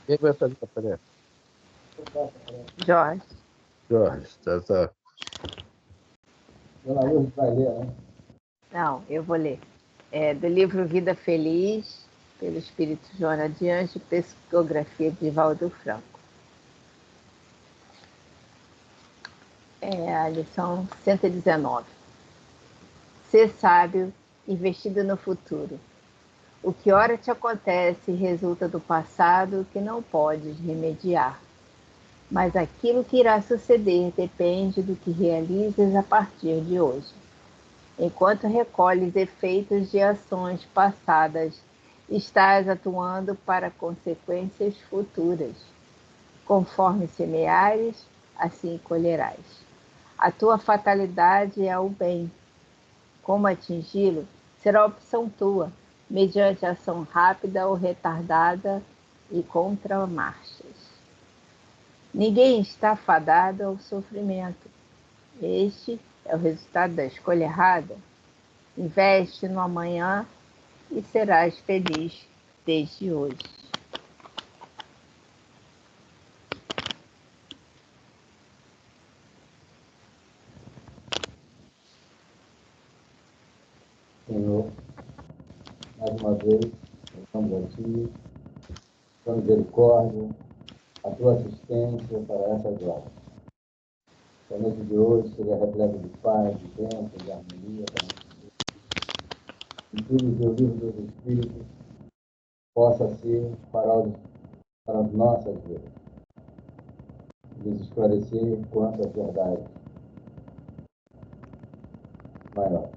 Quem vai fazer a tarefa? Jorge. Jorge, tá. Dona Luz vai ler, né? Não, eu vou ler. É do livro Vida Feliz, pelo Espírito Joana de Anjos, psicografia de Valdo Franco. É a lição 119. Ser sábio, investido no futuro. O que ora te acontece resulta do passado que não podes remediar. Mas aquilo que irá suceder depende do que realizes a partir de hoje. Enquanto recolhes efeitos de ações passadas, estás atuando para consequências futuras. Conforme semeares, assim colherás. A tua fatalidade é o bem. Como atingi-lo será opção tua, mediante ação rápida ou retardada e contramarchas. Ninguém está fadado ao sofrimento. Este é o resultado da escolha errada. Investe no amanhã e serás feliz desde hoje. Senhor, mais uma vez, estamos a Ti, tua misericórdia, a Tua assistência para essas horas. Que a noite de hoje seja repleta de paz, de bênção, de harmonia para nós. E tudo que o livro dos Espíritos possa ser para as nossas vidas. Nos esclarecer quanto às verdades maiores.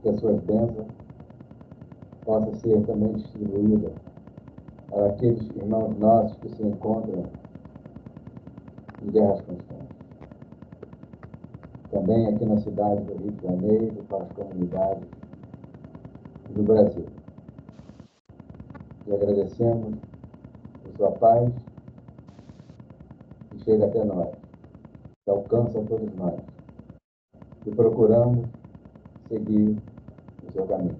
Que as suas bênçãos possam ser também distribuídas para aqueles irmãos nossos que se encontram em guerras constantes. Também aqui na cidade do Rio de Janeiro, para as comunidades do Brasil. E agradecemos por sua paz que chega até nós, que alcança todos nós. E procuramos seguir o seu caminho.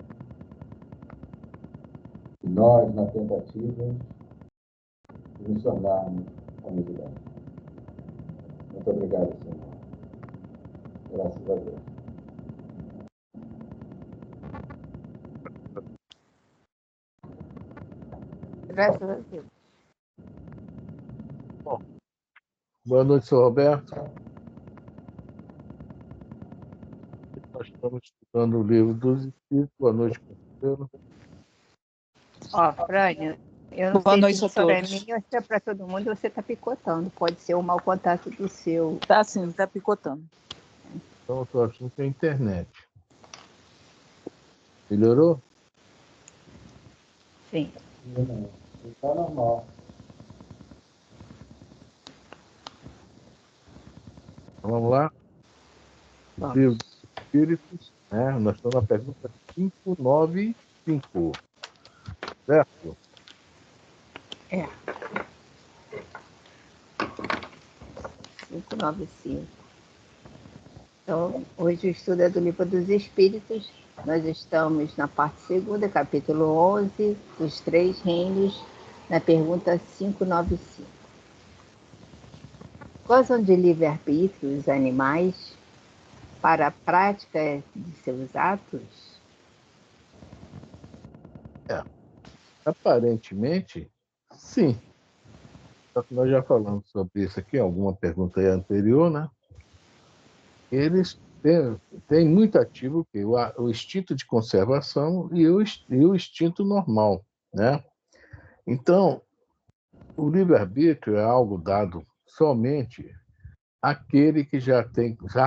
E nós, na tentativa de nos tornarmos homens de bem. Muito obrigado, Senhor. Graças a Deus. Graças a Deus. Bom, boa noite, senhor Roberto. Nós estamos estudando o livro dos Espíritos. Boa noite, conselheiro. Ó, Frânio, eu não Boa sei noite se a isso é para todos. mim ou se é para todo mundo, você está picotando. Pode ser um mau contato do seu. Tá sim, tá picotando. Então, eu estou achando que é a internet. Melhorou? Sim. Está normal. Então, vamos lá? Vamos. Livro dos Espíritos, né? Nós estamos na pergunta 595. Certo? É. 595. Então, hoje o estudo é do Livro dos Espíritos. Nós estamos na parte segunda, capítulo 11, dos Três Reinos, na pergunta 595. Gozam de livre-arbítrio os animais para a prática de seus atos? Aparentemente, sim. Só que nós já falamos sobre isso aqui, alguma pergunta aí anterior, né? Eles têm muito ativo o instinto de conservação e o instinto normal, né? Então, o livre-arbítrio é algo dado somente àquele que já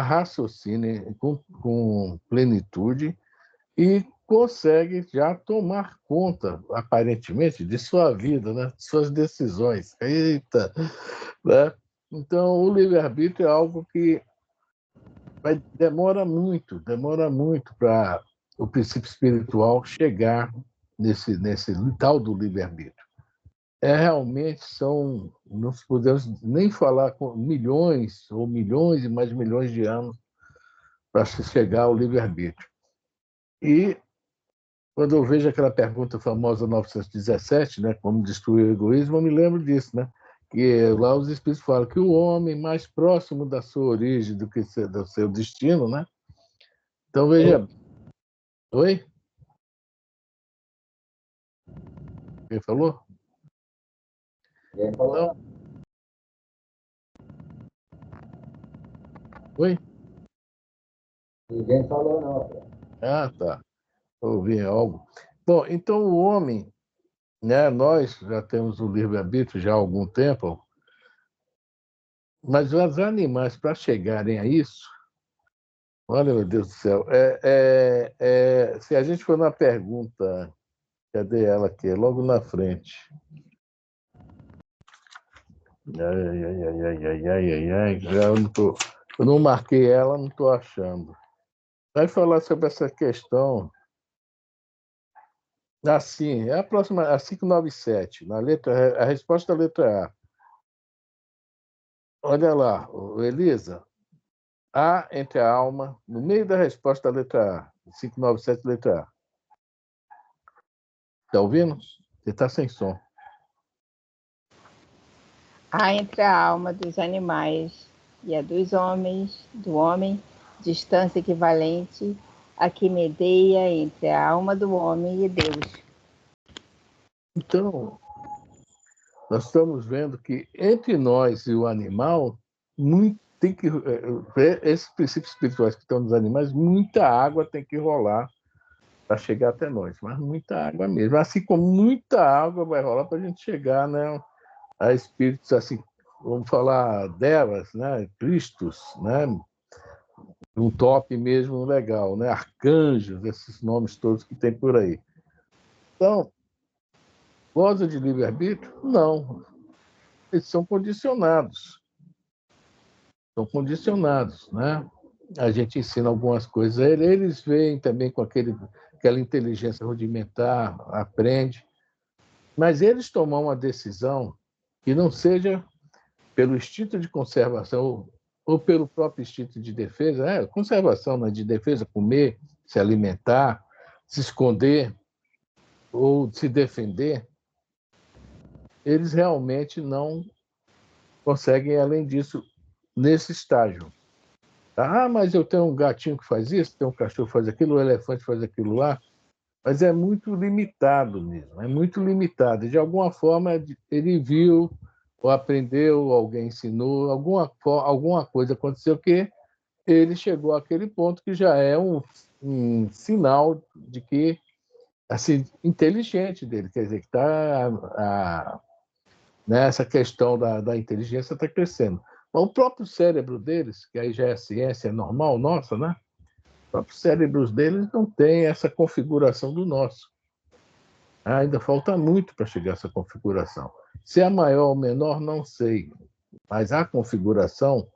raciocina com plenitude e consegue já tomar conta, aparentemente, de sua vida, né? De suas decisões. Eita! Né? Então, o livre-arbítrio é algo que demora muito para o princípio espiritual chegar nesse tal do livre-arbítrio. Realmente não podemos nem falar com milhões ou milhões e mais milhões de anos para se chegar ao livre-arbítrio. E Quando eu vejo aquela pergunta famosa 917, né, como destruir o egoísmo, eu me lembro disso, né? Que lá os espíritos falam que o homem mais próximo da sua origem do que do seu destino, né? Então veja, oi? Quem falou? Ninguém falou Não. nada. Oi? Ninguém falou não. Ah, tá. Ouvi algo. Bom, então o homem, né? Nós já temos o livre-arbítrio já há algum tempo, mas os animais para chegarem a isso, olha, meu Deus do céu, se a gente for na pergunta, cadê ela aqui? Logo na frente. Ai, ai, ai, ai, ai, ai, ai, ai, já eu não marquei ela, não estou achando. Vai falar sobre essa questão. Assim, é a próxima, a 597, na letra, a resposta da letra A. Olha lá, Elisa, A entre a alma, no meio da resposta da letra A, 597, letra A. Está ouvindo? Você está sem som. Há entre a alma dos animais e a dos homens, do homem, distância equivalente a que medeia entre a alma do homem e Deus. Então, nós estamos vendo que entre nós e o animal, tem que esses princípios espirituais que estão nos animais, muita água tem que rolar para chegar até nós, mas muita água mesmo. Assim como muita água vai rolar para a gente chegar, né, a espíritos assim, vamos falar devas, né, Cristos, né, um top mesmo legal, né, arcanjos, esses nomes todos que tem por aí. Então, goza de livre-arbítrio? Não, eles são condicionados. São condicionados, né? A gente ensina algumas coisas a eles, eles veem também com aquela inteligência rudimentar, aprende, mas eles tomam uma decisão que não seja pelo instinto de conservação ou pelo próprio instinto de defesa, conservação, né, de defesa, comer, se alimentar, se esconder ou se defender, eles realmente não conseguem além disso nesse estágio. Ah, mas eu tenho um gatinho que faz isso, tem um cachorro que faz aquilo, um elefante faz aquilo lá, mas é muito limitado mesmo, é muito limitado. De alguma forma, ele viu, ou aprendeu, alguém ensinou, alguma coisa aconteceu que ele chegou àquele ponto que já é um sinal de que, assim, inteligente dele, quer dizer, que né, essa questão da inteligência está crescendo. Mas o próprio cérebro deles, que aí já é ciência normal nossa, né? Os próprios cérebros deles não têm essa configuração do nosso. Ainda falta muito para chegar a essa configuração. Se é maior ou menor, não sei. Mas a configuração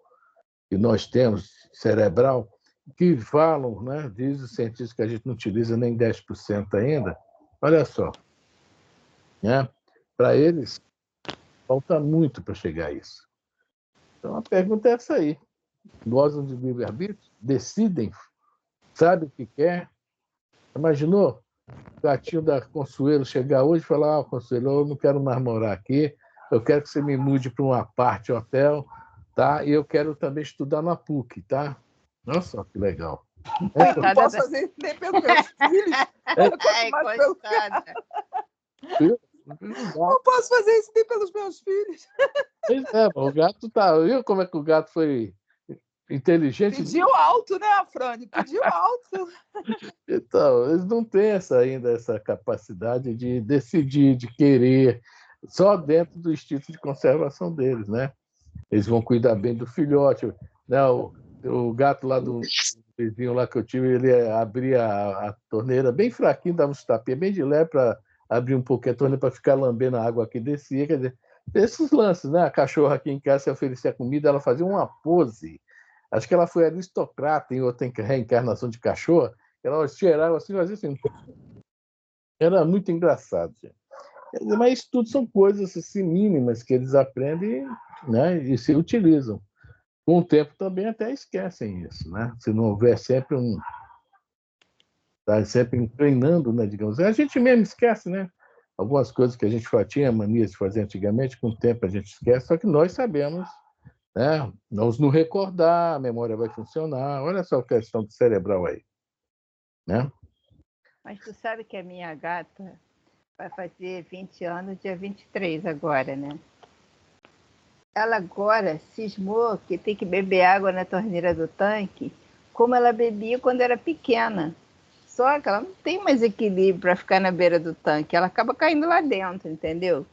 que nós temos, cerebral, que falam, né? Diz os cientistas que a gente não utiliza nem 10% ainda. Olha só. Né? Para eles, falta muito para chegar a isso. Então, a pergunta é essa aí. Gozam de livre-arbítrio? Decidem? Sabe o que quer? Imaginou? O gatinho da Consuelo chegar hoje e falar: Consuelo, eu não quero mais morar aqui, eu quero que você me mude para uma parte hotel, tá? E eu quero também estudar na PUC, tá? Nossa, que legal. Eu não posso fazer isso nem pelos meus filhos, quanto mais pelo Não posso fazer isso nem pelos meus filhos. Pois é, o gato tá. Viu como é que o gato foi inteligente? Pediu alto, né, Afrânio? Pediu alto. Então, eles não têm ainda essa capacidade de decidir, de querer, só dentro do instinto de conservação deles, né? Eles vão cuidar bem do filhote. Né? O gato lá do vizinho lá que eu tive, ele abria a torneira bem fraquinho, dava uns tapinhas bem de leve para abrir um pouquinho a torneira para ficar lambendo a água que descia. Quer dizer, esses lances, né? A cachorra aqui em casa, se oferecia comida, ela fazia uma pose. Acho que ela foi aristocrata em outra reencarnação de cachorra. Ela cheirava assim, fazia assim. Era muito engraçado, gente. Mas tudo são coisas assim, mínimas que eles aprendem, né, e se utilizam. Com o tempo também até esquecem isso, né? Se não houver sempre Está sempre treinando, né, digamos. A gente mesmo esquece, né? Algumas coisas que a gente tinha mania de fazer antigamente, com o tempo a gente esquece, só que nós sabemos, né? Nós nos recordar, a memória vai funcionar. Olha só a questão do cerebral aí, né? Mas tu sabe que a minha gata vai fazer 20 anos, dia 23 agora, né? Ela agora cismou que tem que beber água na torneira do tanque, como ela bebia quando era pequena. Só que ela não tem mais equilíbrio para ficar na beira do tanque, ela acaba caindo lá dentro, entendeu?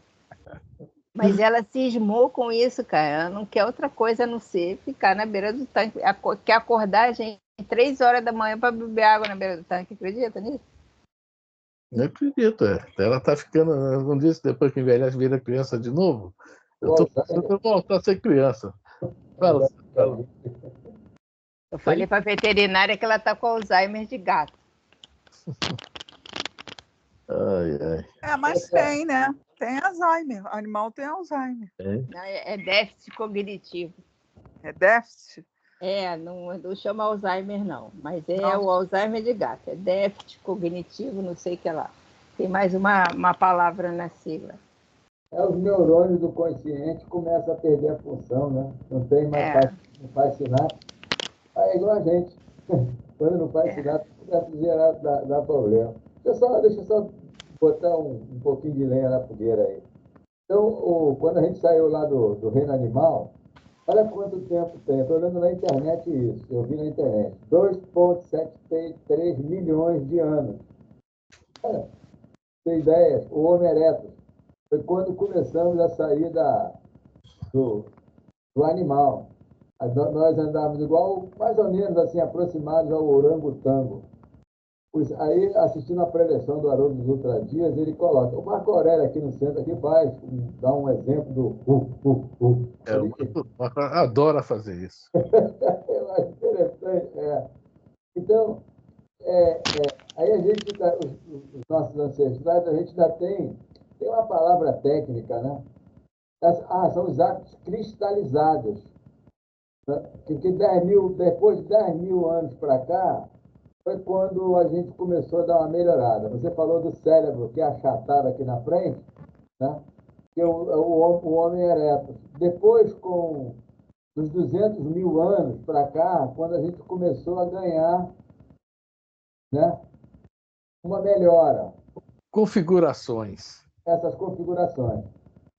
Mas ela cismou com isso, cara. Ela não quer outra coisa a não ser ficar na beira do tanque. Quer acordar a gente 3 horas da manhã para beber água na beira do tanque, acredita nisso? Não acredito. Ela está ficando, não disse, depois que envelhece, vira criança de novo. Eu estou pensando em voltar a ser criança. Fala. Eu falei para a veterinária que ela está com Alzheimer de gato. Ai, ai. Mas tem, né? Tem Alzheimer. O animal tem Alzheimer. Não, é déficit cognitivo. É déficit? Não chama Alzheimer, não. Mas é Não. o Alzheimer de gato. É déficit cognitivo, não sei o que lá. Tem mais uma palavra na sigla. Os neurônios do consciente começam a perder a função, né? Não tem mais, não faz sinapse. É igual a gente. Quando não faz sinapse, começa a gerar, dá problema. Deixa eu só botar um pouquinho de lenha na fogueira aí. Então, quando a gente saiu lá do reino animal, olha quanto tempo tem. Estou olhando na internet isso, eu vi na internet. 2,73 milhões de anos. Tem ideia? O Homo erectus. Foi quando começamos a sair do animal. Nós andávamos igual, mais ou menos assim, aproximados ao orangotango. Aí, assistindo a preleção do Haroldo Dutra Dias, ele coloca. O Marco Aurélio aqui no centro aqui dá um exemplo do. Eu adoro fazer isso. Eu acho interessante. Então, aí a gente, os nossos ancestrais, a gente ainda tem uma palavra técnica, né? São os atos cristalizados. Porque depois de 10 mil anos para cá, foi quando a gente começou a dar uma melhorada. Você falou do cérebro, que é achatado aqui na frente, né? Que é o homem ereto. Depois, com os 200 mil anos para cá, quando a gente começou a ganhar, né, uma melhora. Configurações. Essas configurações.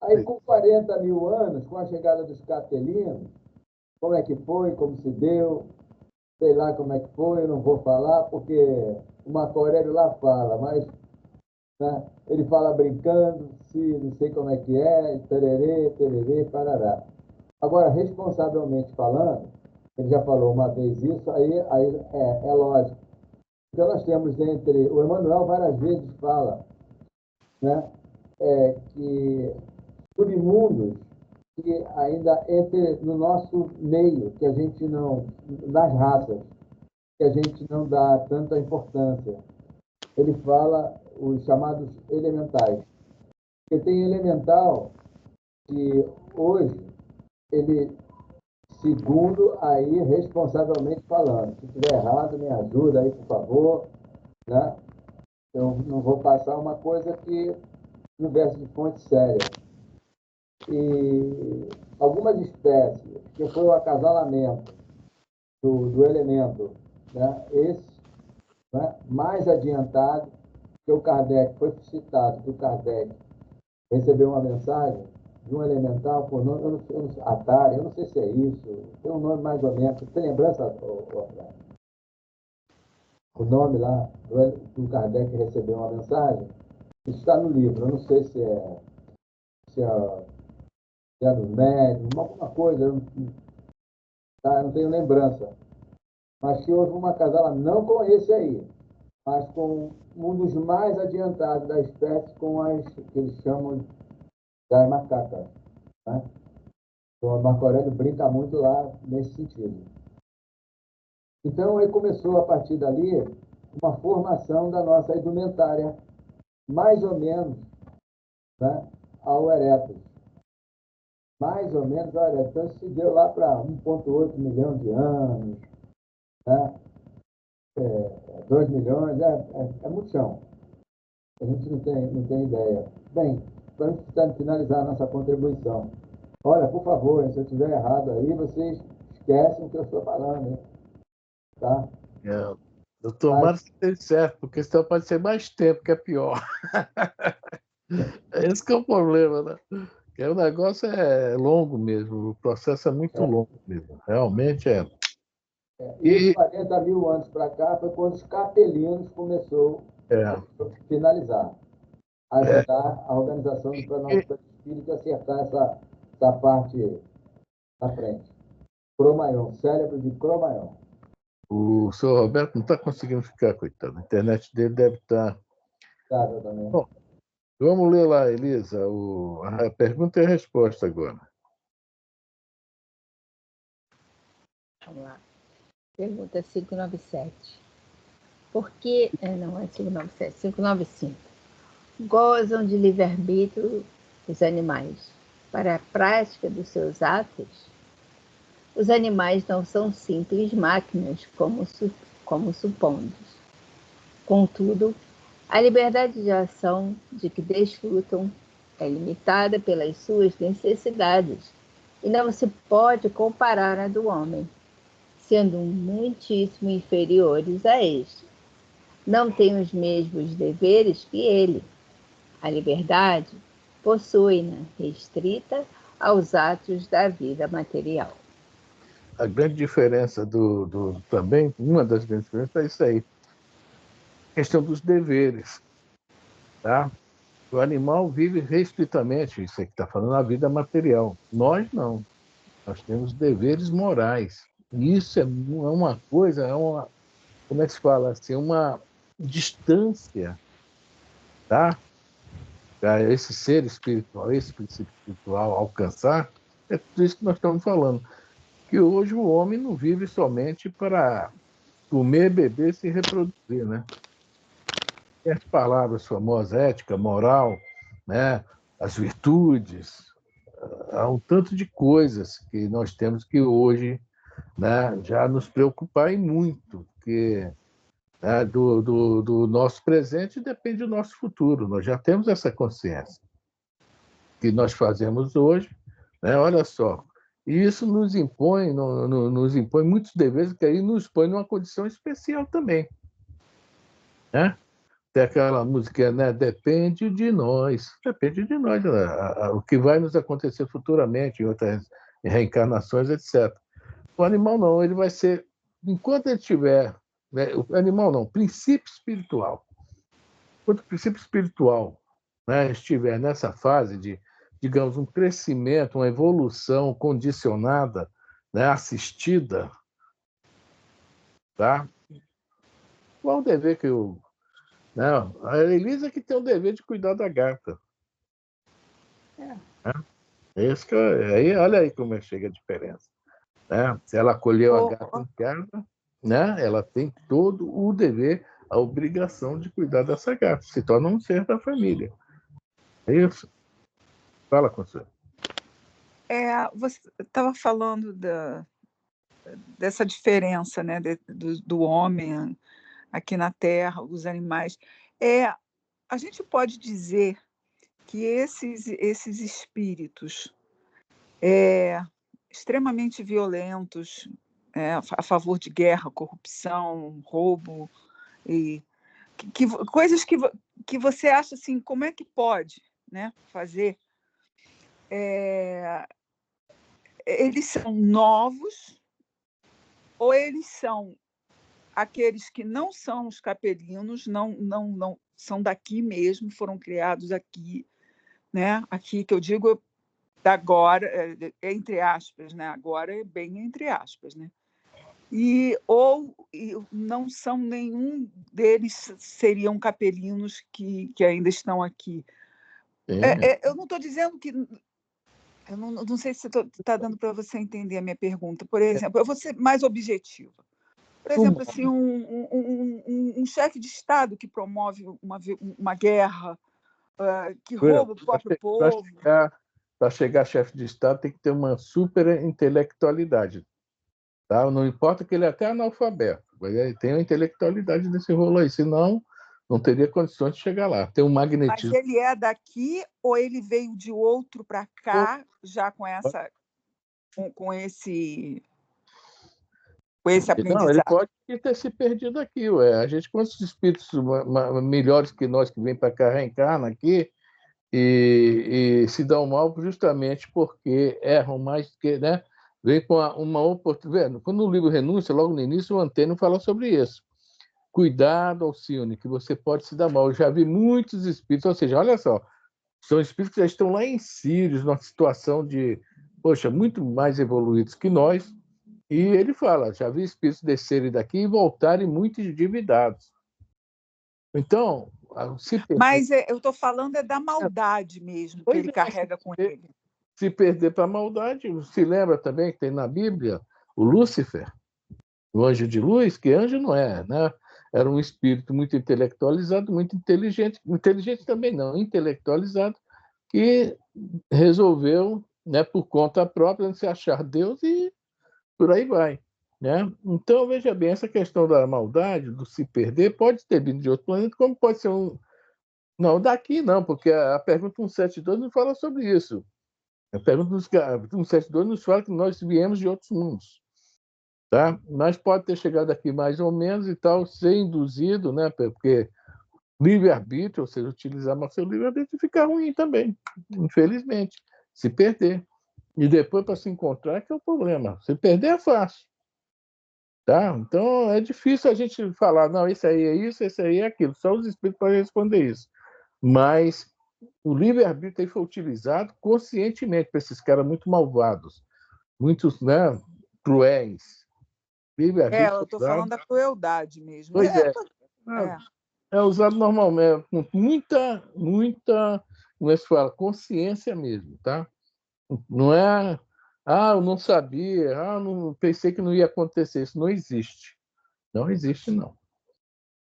Aí, com 40 mil anos, com a chegada dos capitelinos, como é que foi, como se deu, sei lá como é que foi, eu não vou falar, porque o Marco Aurélio lá fala, mas, né, ele fala brincando, se não sei como é que é, tererê, tererê, parará. Agora, responsavelmente falando, ele já falou uma vez isso, aí é lógico. Então, nós temos entre... O Emmanuel várias vezes fala, né, que submundos que ainda entre no nosso meio, que a gente não... nas raças, que a gente não dá tanta importância. Ele fala os chamados elementais. Porque tem elemental que hoje, ele, segundo aí, responsavelmente falando, se estiver errado, me ajuda aí, por favor, né? Eu não vou passar uma coisa que não verse de fonte séria. E algumas espécies, que foi o acasalamento do elemento, né? Esse, né, mais adiantado, que o Kardec, foi citado que o Kardec recebeu uma mensagem de um elemental por nome, Atari, eu não sei se é isso, tem um nome mais ou menos, você tem lembrança, o nome lá do Kardec recebeu uma mensagem? Isso está no livro, eu não sei se é dos médios, alguma coisa, eu não tenho lembrança. Mas que houve uma casala, não com esse aí, mas com um dos mais adiantados da espécie, com as que eles chamam das macacas. Né? Então, o Marco Aurélio brinca muito lá nesse sentido. Então, aí começou, a partir dali, uma formação da nossa indumentária, mais ou menos, né, ao erectus. Mais ou menos ao erectus. Então, isso se deu lá para 1,8 milhão de anos. Né? 2 milhões, é muito chão. A gente não tem ideia. Bem, para a gente finalizar a nossa contribuição, olha, por favor, se eu estiver errado aí, vocês esquecem o que eu estou falando, hein? Tá? Eu tomara que esteja certo, porque senão pode ser mais tempo, que é pior. Esse que é o problema, né? Porque o negócio é longo mesmo, o processo é muito longo mesmo. Realmente é. E 40 mil anos para cá foi quando os capelinos começou a finalizar, ajudar a organização do nosso espírito a acertar essa parte na frente. Cro-Magnon, cérebro de Cro-Magnon. O senhor Roberto não está conseguindo ficar, coitado. A internet dele deve estar. Tá, também. Bom, vamos ler lá, Elisa, a pergunta e a resposta agora. Vamos lá. Pergunta 597. Por que... Não, é 597. 595. Gozam de livre-arbítrio os animais para a prática dos seus atos? Os animais não são simples máquinas, como supomos. Contudo, a liberdade de ação de que desfrutam é limitada pelas suas necessidades e não se pode comparar à do homem, sendo muitíssimo inferiores a este. Não têm os mesmos deveres que ele. A liberdade possui-na restrita aos atos da vida material. A grande diferença também, uma das grandes diferenças é isso aí. A questão dos deveres. Tá? O animal vive restritamente, isso aí que está falando, a vida material. Nós não. Nós temos deveres morais. E isso é uma coisa, como é que se fala assim, uma distância, tá? Para esse ser espiritual, esse princípio espiritual alcançar, é tudo isso que nós estamos falando. Que hoje o homem não vive somente para comer, beber e se reproduzir, né? Tem as palavras famosas, ética, moral, né? As virtudes, há um tanto de coisas que nós temos que hoje, né, já nos preocupar e muito, porque, né, do nosso presente depende do nosso futuro. Nós já temos essa consciência. O que nós fazemos hoje, né, olha só, e isso nos impõe muitos deveres, que aí nos põe numa condição especial também. Né? Tem aquela música, né? Depende de nós. Depende de nós. Né? O que vai nos acontecer futuramente, em outras reencarnações, etc. O animal não, ele vai ser, enquanto ele tiver, né, o animal não, princípio espiritual. Enquanto o princípio espiritual, né, estiver nessa fase de, digamos, um crescimento, uma evolução condicionada, né, assistida, tá? Qual o dever que o... Não, a Elisa que tem o dever de cuidar da gata. Né? Esse que, aí, olha aí como chega a diferença. Né? Se ela acolheu a gata em casa, né? Ela tem todo o dever, a obrigação de cuidar dessa gata. Se torna um ser da família. É isso? Fala, Consuelo. Você estava falando dessa diferença, né, do homem aqui na Terra, os animais. A gente pode dizer que esses espíritos extremamente violentos, a favor de guerra, corrupção, roubo, e coisas que você acha assim, como é que pode, né, fazer? Eles são novos ou eles são aqueles que não são os capelinos, não são daqui mesmo, foram criados aqui, né? Aqui que eu digo agora, entre aspas, né? Agora é bem entre aspas, né? Ou não são nenhum deles seriam capelinos que ainda estão aqui. Eu não estou dizendo que... Eu não sei se está dando para você entender a minha pergunta. Por exemplo, eu vou ser mais objetiva. Por exemplo, assim, um chefe de Estado que promove uma guerra, que rouba o próprio povo. Para chegar chefe de Estado, tem que ter uma super intelectualidade. Tá? Não importa que ele é até analfabeto. Tem a intelectualidade desse rolo aí, senão não teria condições de chegar lá. Tem um Mas magnetismo. ele é daqui ou ele veio de outro para cá, já com esse Não, ele aprendizado? pode ter se perdido aqui, ué. A gente, quantos espíritos melhores que nós que vêm para cá, reencarnam aqui e se dão mal justamente porque erram mais que, né? Vem com uma oportunidade. Quando o livro Renúncia, logo no início, o Antênio fala sobre isso. Cuidado, Alcione, que você pode se dar mal. Eu já vi muitos espíritos, ou seja, olha só, são espíritos que já estão lá em Sírios, numa situação de, poxa, muito mais evoluídos que nós, e ele fala, já vi espíritos descerem daqui e voltarem muito endividados. Então, se perder... Mas eu estou falando da maldade mesmo que ele carrega com ele. Se perder para a maldade, se lembra também que tem na Bíblia o Lúcifer, o anjo de luz, que anjo não é, né? Era um espírito muito intelectualizado, muito inteligente, inteligente também não, intelectualizado, que resolveu, né, por conta própria, se achar Deus e por aí vai, né? Então, veja bem, essa questão da maldade, do se perder, pode ter vindo de outro planeta, como pode ser um... Não, daqui não, porque a pergunta 172 não fala sobre isso. A pergunta 172 nos fala que nós viemos de outros mundos. Tá? Mas pode ter chegado aqui mais ou menos e tal, ser induzido, né? Porque livre-arbítrio, ou seja, utilizar mais seu livre-arbítrio, fica ruim também, infelizmente, se perder. E depois, para se encontrar, que é o problema. Se perder é fácil. Tá? Então, é difícil a gente falar, não, esse aí é isso, esse aí é aquilo. Só os espíritos podem responder isso. Mas o livre-arbítrio aí foi utilizado conscientemente para esses caras muito malvados, muitos, né, cruéis. Eu estou falando da crueldade mesmo. Pois é usado normalmente, com muita, como é que se fala, consciência mesmo, tá? Não é, eu não sabia, não, pensei que não ia acontecer. Isso não existe. Não existe, não.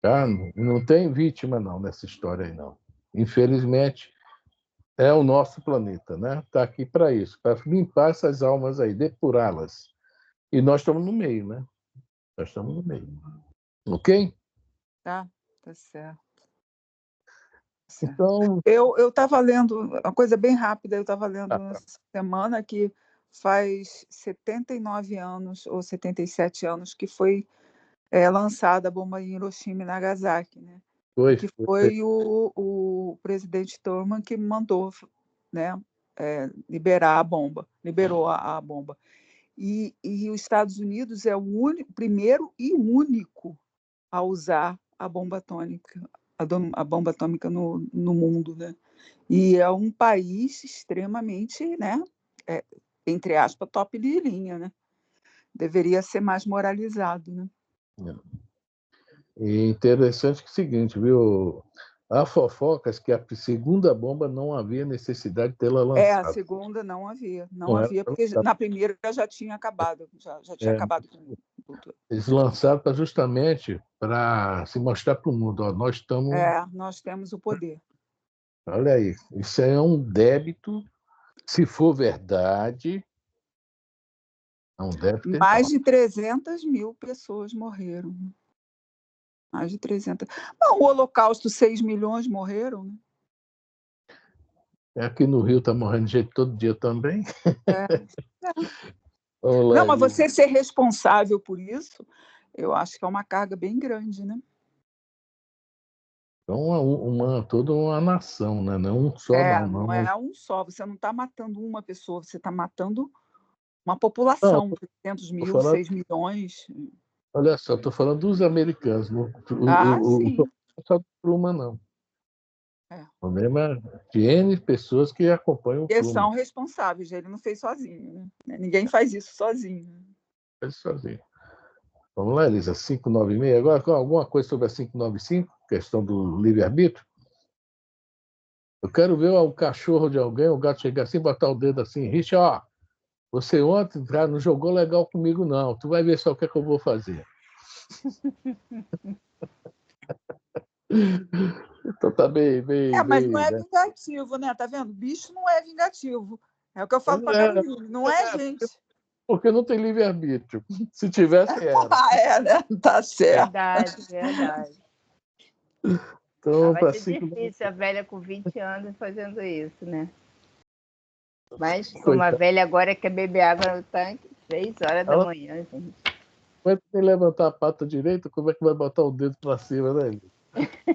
Tá? Não tem vítima, não, nessa história aí, não. Infelizmente, é o nosso planeta, né? Está aqui para isso, para limpar essas almas aí, depurá-las. E nós estamos no meio, né? Nós estamos no meio. Ok? Tá certo. Então, eu estava lendo, uma coisa bem rápida, eu estava lendo essa semana que faz 79 anos ou 77 anos que foi lançada a bomba em Hiroshima e Nagasaki, né? Que foi o presidente Truman que mandou, né, liberar a bomba, liberou a bomba. E os Estados Unidos é o primeiro e único a usar a bomba atômica, a bomba atômica no mundo, né? E é um país extremamente, né, entre aspas, top de linha, né? Deveria ser mais moralizado, né? E interessante que é o seguinte, viu? Há fofocas que a segunda bomba não havia necessidade de tê-la lançado. A segunda não havia, porque na primeira já tinha acabado, já tinha acabado com tudo. Eles lançaram justamente para se mostrar para o mundo, ó, nós estamos... nós temos o poder. Olha aí, isso é um débito, se for verdade, é um débito. Mais de 300 mil pessoas morreram. Mais de 300. Não, o Holocausto, 6 milhões morreram, né? Aqui no Rio está morrendo gente todo dia também. Não, mas você ser responsável por isso, eu acho que é uma carga bem grande, né? Então, toda uma nação, né? Não um só, não é um só. Você não está matando uma pessoa, você está matando uma população, 300 mil, 6 milhões. Olha só, estou falando dos americanos, não sim. só do Truman, não. O problema é de N pessoas que acompanham o Truman. Eles são responsáveis, ele não fez sozinho, né? Ninguém faz isso sozinho. Faz sozinho. Vamos lá, Elisa, 596. Agora, alguma coisa sobre a 595, questão do livre-arbítrio? Eu quero ver o cachorro de alguém, o gato chegar assim, botar o dedo assim, Richard, você ontem não jogou legal comigo, não. Tu vai ver só o que é que eu vou fazer. Então tá bem. Mas não é vingativo, né? Tá vendo? Bicho não é vingativo. É o que eu falo para a Caroline. Não é gente. porque não tem livre-arbítrio. Se tivesse, era. Né? Tá certo. Verdade, verdade. Então, Vai para ser 5 difícil a velha com 20 anos fazendo isso, né? Mas como a coitada. velha agora quer beber água no tanque, 6 horas da Ela manhã, gente. vai ter que levantar a pata direita, como é que vai botar o dedo para cima, né, Elisa?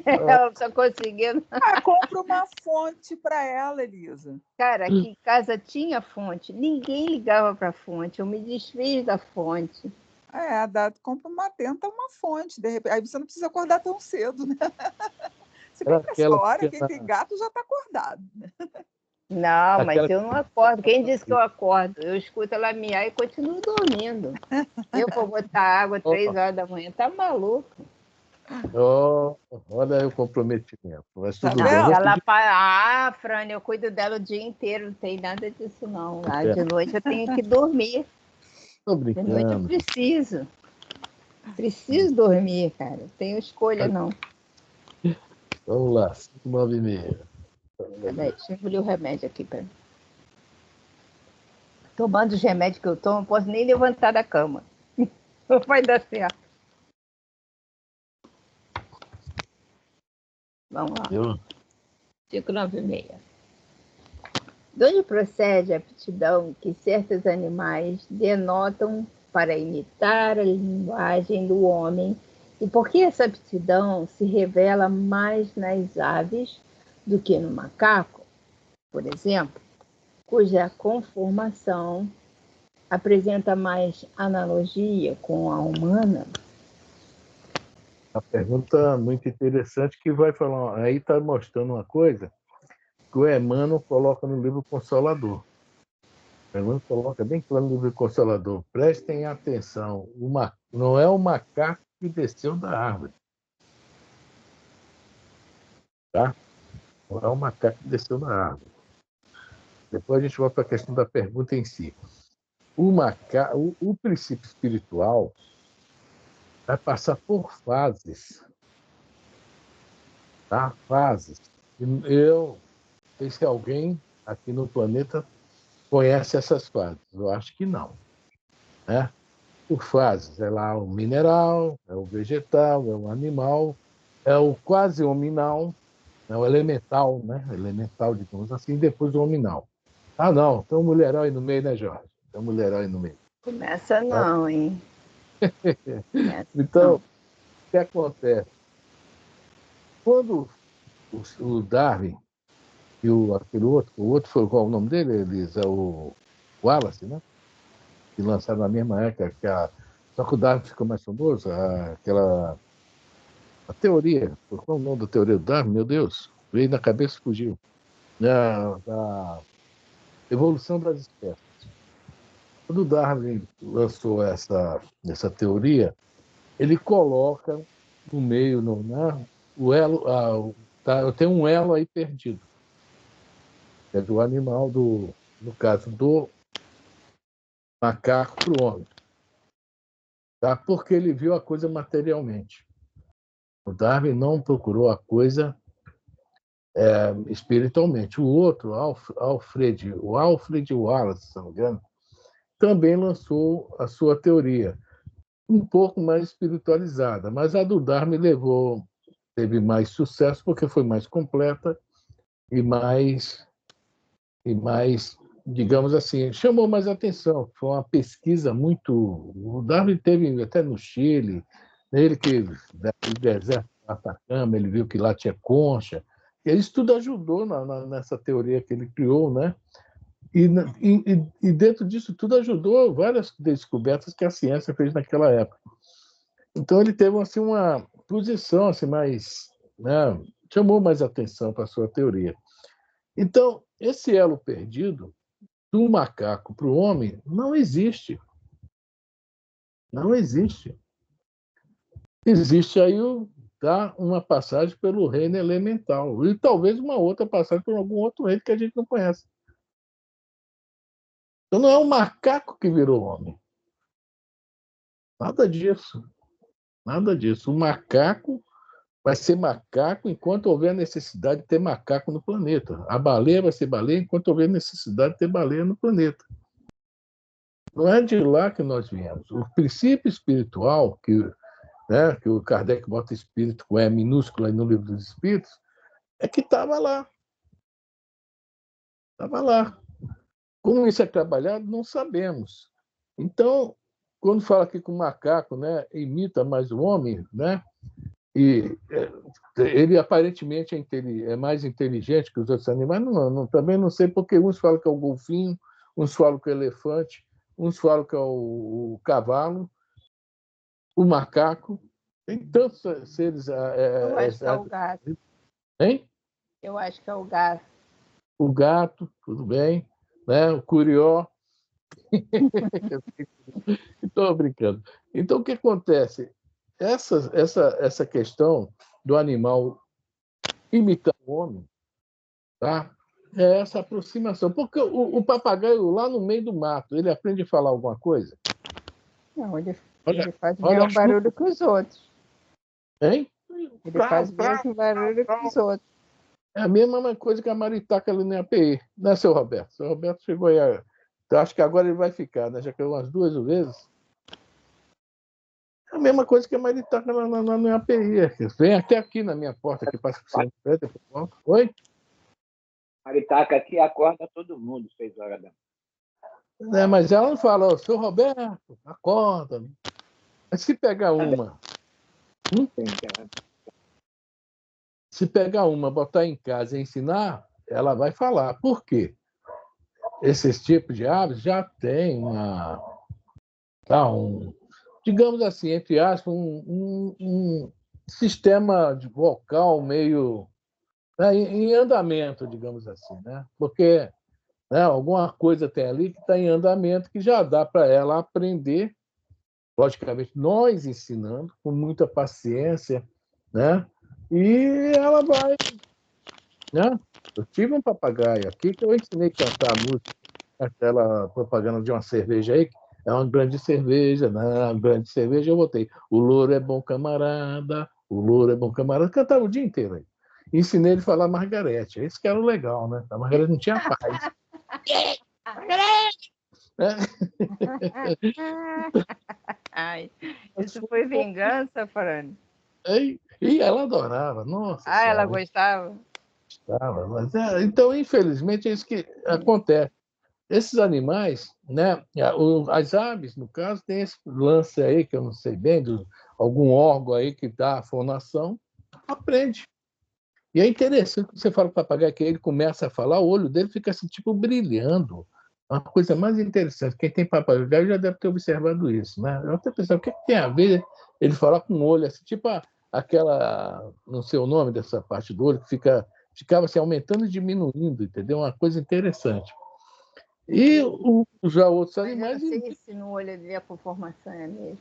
Ela não tá conseguindo. Compra uma fonte para ela, Elisa. Cara, aqui em casa tinha fonte, ninguém ligava para a fonte, eu me desfiz da fonte. Compra tenta uma fonte, de repente. Aí você não precisa acordar tão cedo, né? Se bem Era que essa aquela hora, quem pequena, tem gato já está acordado. Não, mas aquela eu não acordo. Quem disse que eu acordo? Eu escuto ela miar e continuo dormindo. Eu vou botar água 3 horas da manhã, tá maluco? Olha aí o comprometimento. Mas Tá tudo bem. Eu vou vendo? pedir. Fran, eu cuido dela o dia inteiro, não tem nada disso não. É, De noite eu tenho que dormir. tô De noite eu brincando. preciso. Preciso dormir, cara. Não tenho escolha, não. Vamos lá, 5, 9 e meia. Peraí, deixa eu engolir o remédio aqui, peraí. Tomando os remédios que eu tomo, não posso nem levantar da cama. Não vai dar certo. Vamos lá. Eu, 5, 9 e meia. De onde procede a aptidão que certos animais denotam para imitar a linguagem do homem e por que essa aptidão se revela mais nas aves do que no macaco, por exemplo, cuja conformação apresenta mais analogia com a humana? uma pergunta muito interessante que vai falar. Aí está mostrando uma coisa que o Emmanuel coloca no livro Consolador. O Emmanuel coloca bem claro no livro Consolador. Prestem atenção. Não é o macaco que desceu da árvore. Tá? Não é o macaco que desceu da árvore. Depois a gente volta para a questão da pergunta em si. O princípio espiritual vai passar por fases. Tá? Fases. Eu sei se alguém aqui no planeta conhece essas fases. Eu acho que não. Né? Por fases. É lá o mineral, é o vegetal, é o animal, é o quase hominal, é o elemental, né? Elemental, digamos assim, e depois o hominal. Ah, não, tem um mulherão aí no meio, né, Jorge? Tem um mulherão aí no meio. Começa não, hein? Começa Então, não. o que acontece? Quando o Darwin e aquele outro, o outro foi qual o nome dele, Elisa? O Wallace, né? Que lançaram na mesma época só que o Darwin ficou mais famoso, a teoria, qual é o nome da teoria do Darwin? Meu Deus, veio na cabeça e fugiu. Da evolução das espécies. Quando o Darwin lançou essa teoria, ele coloca no meio, né, o elo, eu tenho um elo aí perdido. É do animal, no caso do macaco para o homem. Tá? Porque ele viu a coisa materialmente. O Darwin não procurou a coisa espiritualmente. O outro, Alfred Wallace, se não me engano, também lançou a sua teoria, um pouco mais espiritualizada, mas a do Darwin teve mais sucesso porque foi mais completa e mais, digamos assim, chamou mais atenção. Foi uma pesquisa muito. O Darwin teve até no Chile, ele que do deserto do Atacama, ele viu que lá tinha concha. Isso tudo ajudou nessa teoria que ele criou, né? E dentro disso tudo ajudou várias descobertas que a ciência fez naquela época. Então ele teve assim, uma posição assim, mais, né? Chamou mais atenção para a sua teoria. Então, esse elo perdido do macaco para o homem não existe. Não existe. Existe aí uma passagem pelo reino elemental e talvez uma outra passagem por algum outro reino que a gente não conhece. Então não é o macaco que virou homem. Nada disso. Nada disso. O macaco vai ser macaco enquanto houver necessidade de ter macaco no planeta. A baleia vai ser baleia enquanto houver necessidade de ter baleia no planeta. Não é de lá que nós viemos. O princípio espiritual, né, que o Kardec bota espírito com E minúsculo aí no Livro dos Espíritos, é que estava lá. Estava lá. Como isso é trabalhado, não sabemos. Então, quando fala aqui que o macaco, né, imita mais o homem, né, e ele aparentemente é mais inteligente que os outros animais, também não sei, porque uns falam que é o golfinho, uns falam que é o elefante, uns falam que é o cavalo, o macaco. Tem tantos seres. Eu acho que é o gato. Hein? Eu acho que é o gato. O gato, tudo bem, né? O curió. Estou brincando. Então, o que acontece? Essa questão do animal imitar o homem, tá? É essa aproximação. Porque o papagaio, lá no meio do mato, ele aprende a falar alguma coisa? Não, ele Olha, faz o olha mesmo barulho que os outros. Hein? Ele faz o mesmo barulho que os outros. É a mesma coisa que a maritaca ali na API, né, seu Roberto? Seu Roberto chegou aí. Então, acho que agora ele vai ficar, né? Já caiu umas 2 vezes. É a mesma coisa que a maritaca na API. Vem até aqui na minha porta, que passa por cima. Oi? Maritaca aqui acorda todo mundo, 6 horas da manhã. Mas ela não fala, oh, seu Roberto, acorda. Mas se pegar uma. Se pegar uma, botar em casa e ensinar, ela vai falar. Por quê? Esses tipos de aves já têm digamos assim, entre aspas, um sistema de vocal meio, né, em andamento, digamos assim, né? Porque, né, alguma coisa tem ali que está em andamento que já dá para ela aprender, logicamente, nós ensinando com muita paciência, né? E ela vai, né? Eu tive um papagaio aqui que eu ensinei a cantar a música, aquela propaganda de uma cerveja aí, é uma grande cerveja, né? Uma grande cerveja, eu botei. O louro é bom camarada, o louro é bom camarada. Cantava o dia inteiro aí. Ensinei ele a falar Margarete. Esse que era o legal, né? A Margarete não tinha paz. Ai, isso foi vingança, Fran? E ela adorava, nossa Ela senhora. gostava? Gostava. Mas, então, infelizmente, é isso que acontece. Esses animais, né, as aves, no caso, tem esse lance aí, que eu não sei bem, algum órgão aí que dá a fonação, aprende. E é interessante que você fala para o papagaio que ele começa a falar, o olho dele fica assim, tipo, brilhando. Uma coisa mais interessante. Quem tem papagaio já deve ter observado isso, né? Eu até pensava, o que tem a ver ele falar com o olho, assim, tipo aquela, não sei o nome dessa parte do olho, que ficava assim, aumentando e diminuindo, entendeu? Uma coisa interessante. E já outros animais. Eu não sei se no olho dele a conformação é a mesma.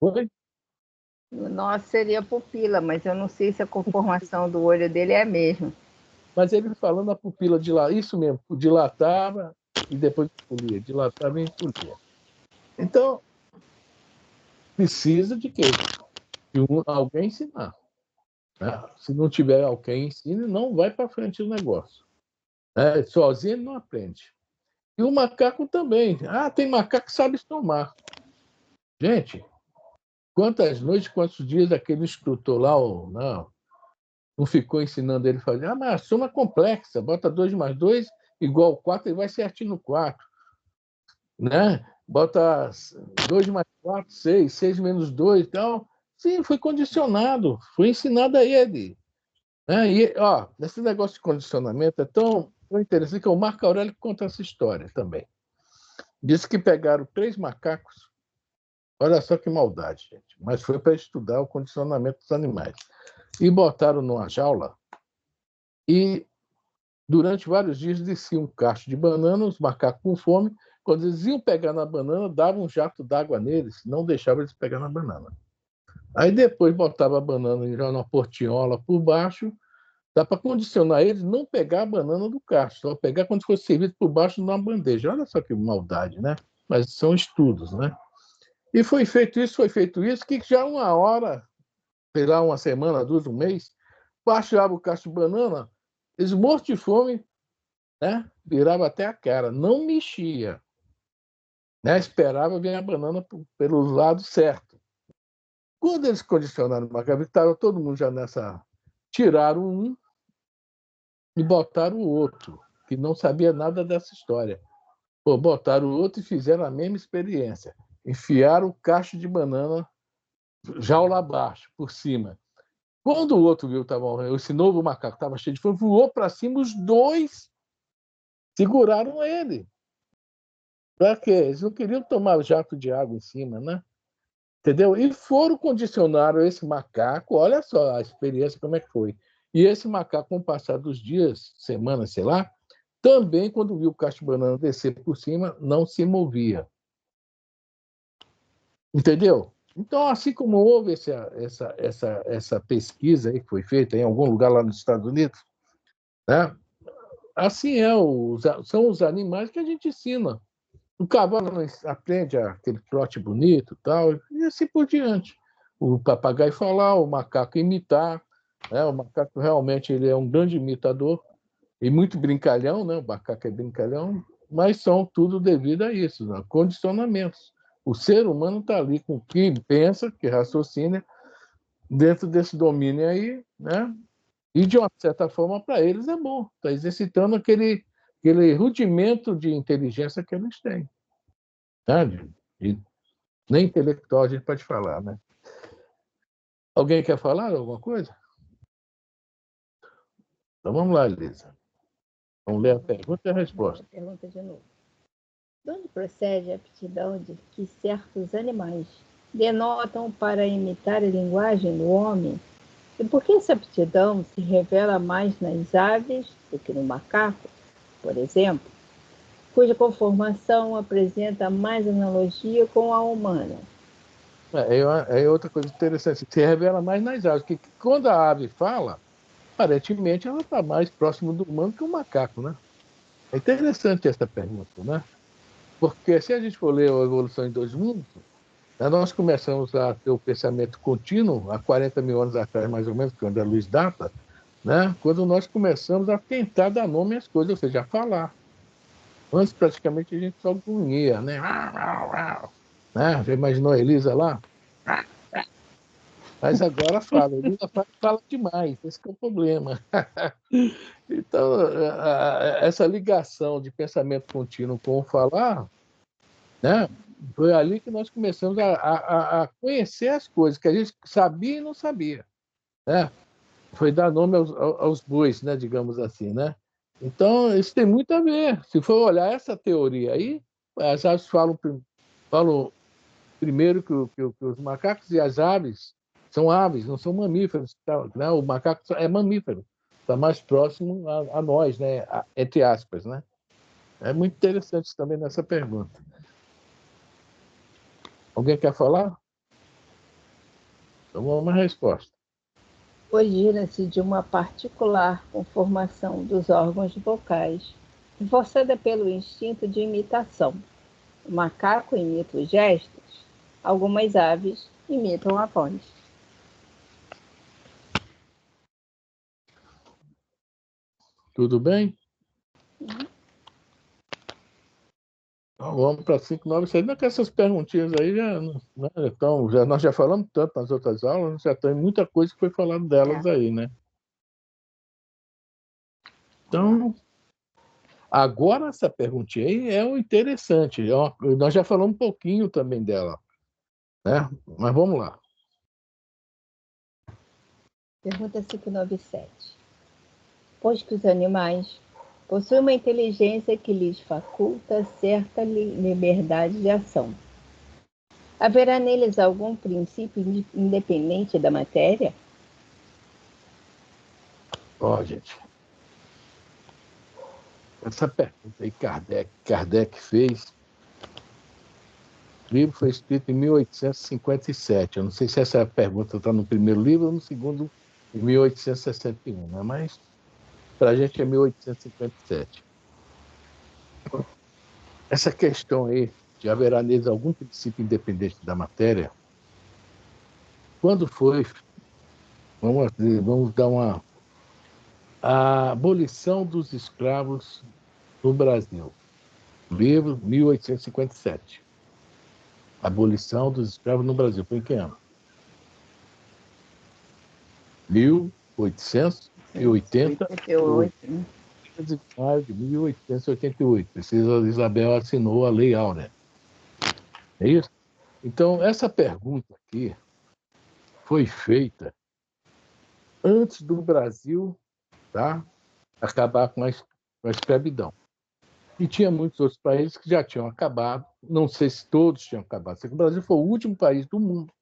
Oi? No nosso seria pupila, mas eu não sei se a conformação do olho dele é a mesma. Mas ele falando a pupila isso mesmo, dilatava e depois encolhia, dilatava e encolhia. Então, precisa de quê? De alguém ensinar. Né? Se não tiver alguém ensina, não vai para frente o negócio. Sozinho ele não aprende. E o macaco também. Tem macaco que sabe tomar. Gente, quantas noites, quantos dias aquele instrutor lá, não ficou ensinando ele a fazer? Mas a soma é complexa, bota 2 mais 2 igual 4, ele vai certinho no 4. Né? Bota 2 mais 4, 6, 6 menos 2 e tal. Sim, foi condicionado, foi ensinado a ele. Né? E, esse negócio de condicionamento é tão interessante que o Marco Aurélio conta essa história também. Disse que pegaram 3 macacos, olha só que maldade, gente, mas foi para estudar o condicionamento dos animais. E botaram numa jaula e, durante vários dias, descia um cacho de banana, os macacos com fome. Quando eles iam pegar na banana, dava um jato d'água neles, não deixava eles pegar na banana. Aí depois botava a banana já numa portinhola por baixo, dá para condicionar eles não pegar a banana do cacho, só pegar quando fosse servido por baixo numa bandeja. Olha só que maldade, né? Mas são estudos, né? E foi feito isso, que já uma hora, sei lá, uma semana, 2, um mês, baixava o cacho de banana, eles mortos de fome, né? Virava até a cara, não mexia. né? Esperava vir a banana pelo lado certo. Quando eles condicionaram o macaco, estava todo mundo já nessa... Tiraram um e botaram o outro, que não sabia nada dessa história. Pô, botaram o outro e fizeram a mesma experiência. Enfiaram o cacho de banana jaula abaixo, por cima. Quando o outro viu que esse novo macaco estava cheio de fome, voou para cima, os dois seguraram ele. Para quê? Eles não queriam tomar jato de água em cima, né? Entendeu? E foram condicionar esse macaco, olha só a experiência, como é que foi. E esse macaco, com o passar dos dias, semanas, sei lá, também, quando viu o cacho de banana descer por cima, não se movia. Entendeu? Então, assim como houve essa pesquisa aí que foi feita em algum lugar lá nos Estados Unidos, né? Assim são os animais que a gente ensina. O cavalo aprende aquele trote bonito tal, e assim por diante. O papagaio falar, o macaco imitar, né? O macaco realmente ele é um grande imitador e muito brincalhão, né? O macaco é brincalhão, mas são tudo devido a isso, né? Condicionamentos. O ser humano está ali com o que pensa, que raciocina, dentro desse domínio aí, né? E, de uma certa forma, para eles é bom. Está exercitando aquele rudimento de inteligência que eles têm. Tá? Nem intelectual a gente pode falar, né? Alguém quer falar alguma coisa? Então vamos lá, Elisa. Vamos ler a pergunta e a resposta. Pergunta de novo. De onde procede a aptidão de que certos animais denotam para imitar a linguagem do homem? E por que essa aptidão se revela mais nas aves do que no macaco, por exemplo, cuja conformação apresenta mais analogia com a humana? É outra coisa interessante. Se revela mais nas aves, porque quando a ave fala, aparentemente ela está mais próximo do humano que o macaco, né? É interessante essa pergunta, né? Porque se a gente for ler a Evolução em Dois Mundos, né, nós começamos a ter o pensamento contínuo há 40 mil anos atrás, mais ou menos, quando a luz data, né? Quando nós começamos a tentar dar nome às coisas, ou seja, a falar. Antes, praticamente, a gente só grunhia, né? Né? Já imaginou a Elisa lá? Mas agora fala. A Elisa fala demais, esse que é o problema. Então, essa ligação de pensamento contínuo com o falar, né? Foi ali que nós começamos a conhecer as coisas que a gente sabia e não sabia, né? Foi dar nome aos bois, né? Digamos assim, né? Então, isso tem muito a ver. Se for olhar essa teoria aí, as aves falam primeiro que os macacos e as aves são aves, não são mamíferos. Né? O macaco é mamífero, está mais próximo a nós, né? Entre aspas, né? É muito interessante também nessa pergunta. Alguém quer falar? Então vamos à resposta. Origina-se de uma particular conformação dos órgãos vocais, reforçada pelo instinto de imitação. O macaco imita os gestos, algumas aves imitam a voz. Tudo bem? Então, vamos para 596. Não é que essas perguntinhas aí né, nós já falamos tanto nas outras aulas, já tem muita coisa que foi falado delas aí, né? Então, agora essa perguntinha aí é o interessante. Nós já falamos um pouquinho também dela, né? Mas vamos lá. Pergunta 597. Pois que os animais possuem uma inteligência que lhes faculta certa liberdade de ação, haverá neles algum princípio independente da matéria? Ó, gente, essa pergunta aí Kardec fez. O livro foi escrito em 1857. Eu não sei se essa pergunta está no primeiro livro ou no segundo, em 1861, né? Mas para a gente é 1857. Essa questão aí de haverá neles algum princípio independente da matéria, quando foi, vamos dar a abolição dos escravos no Brasil, livro 1857. abolição dos escravos no Brasil. Foi em que ano? 1888. 88, né? 15 de maio de 1888. Princesa Isabel assinou a Lei Áurea. É isso? Então, essa pergunta aqui foi feita antes do Brasil, tá, acabar com a escravidão. E tinha muitos outros países que já tinham acabado, não sei se todos tinham acabado. O Brasil foi o último país do mundo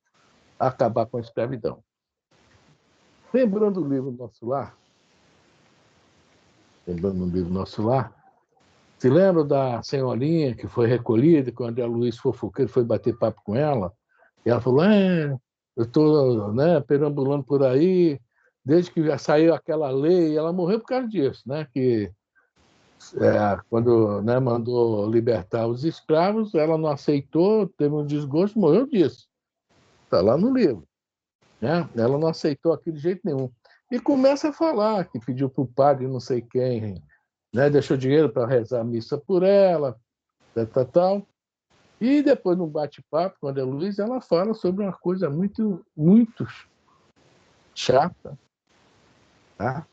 a acabar com a escravidão. Lembrando o livro Nosso Lar, se lembra da senhorinha que foi recolhida, quando André Luiz Fofoqueiro foi bater papo com ela? E ela falou, eu estou, né, perambulando por aí, desde que já saiu aquela lei, ela morreu por causa disso, né, que quando, né, mandou libertar os escravos, ela não aceitou, teve um desgosto, morreu disso. Está lá no livro. Né? Ela não aceitou aquilo de jeito nenhum. E começa a falar que pediu para o padre não sei quem, né, deixou dinheiro para rezar a missa por ela, tal. E depois, no bate-papo com a André Luiz, ela fala sobre uma coisa muito, muito chata, tá?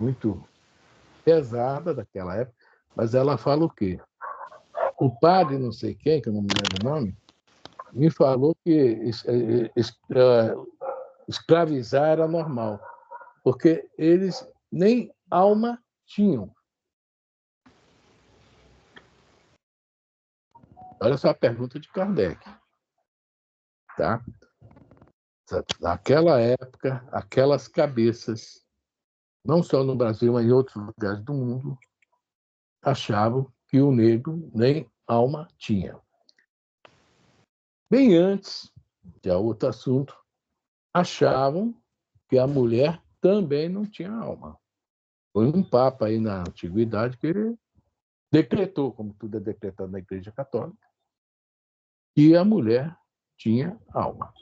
Muito pesada daquela época, mas ela fala o quê? O padre não sei quem, que eu não me lembro o nome, me falou que escravizar era normal, porque eles nem alma tinham. Olha só a pergunta de Kardec. Tá? Naquela época, aquelas cabeças, não só no Brasil, mas em outros lugares do mundo, achavam que o negro nem alma tinha. Bem antes, que é outro assunto, achavam que a mulher também não tinha alma. Foi um papa aí na antiguidade que ele decretou, como tudo é decretado na Igreja Católica, que a mulher tinha alma.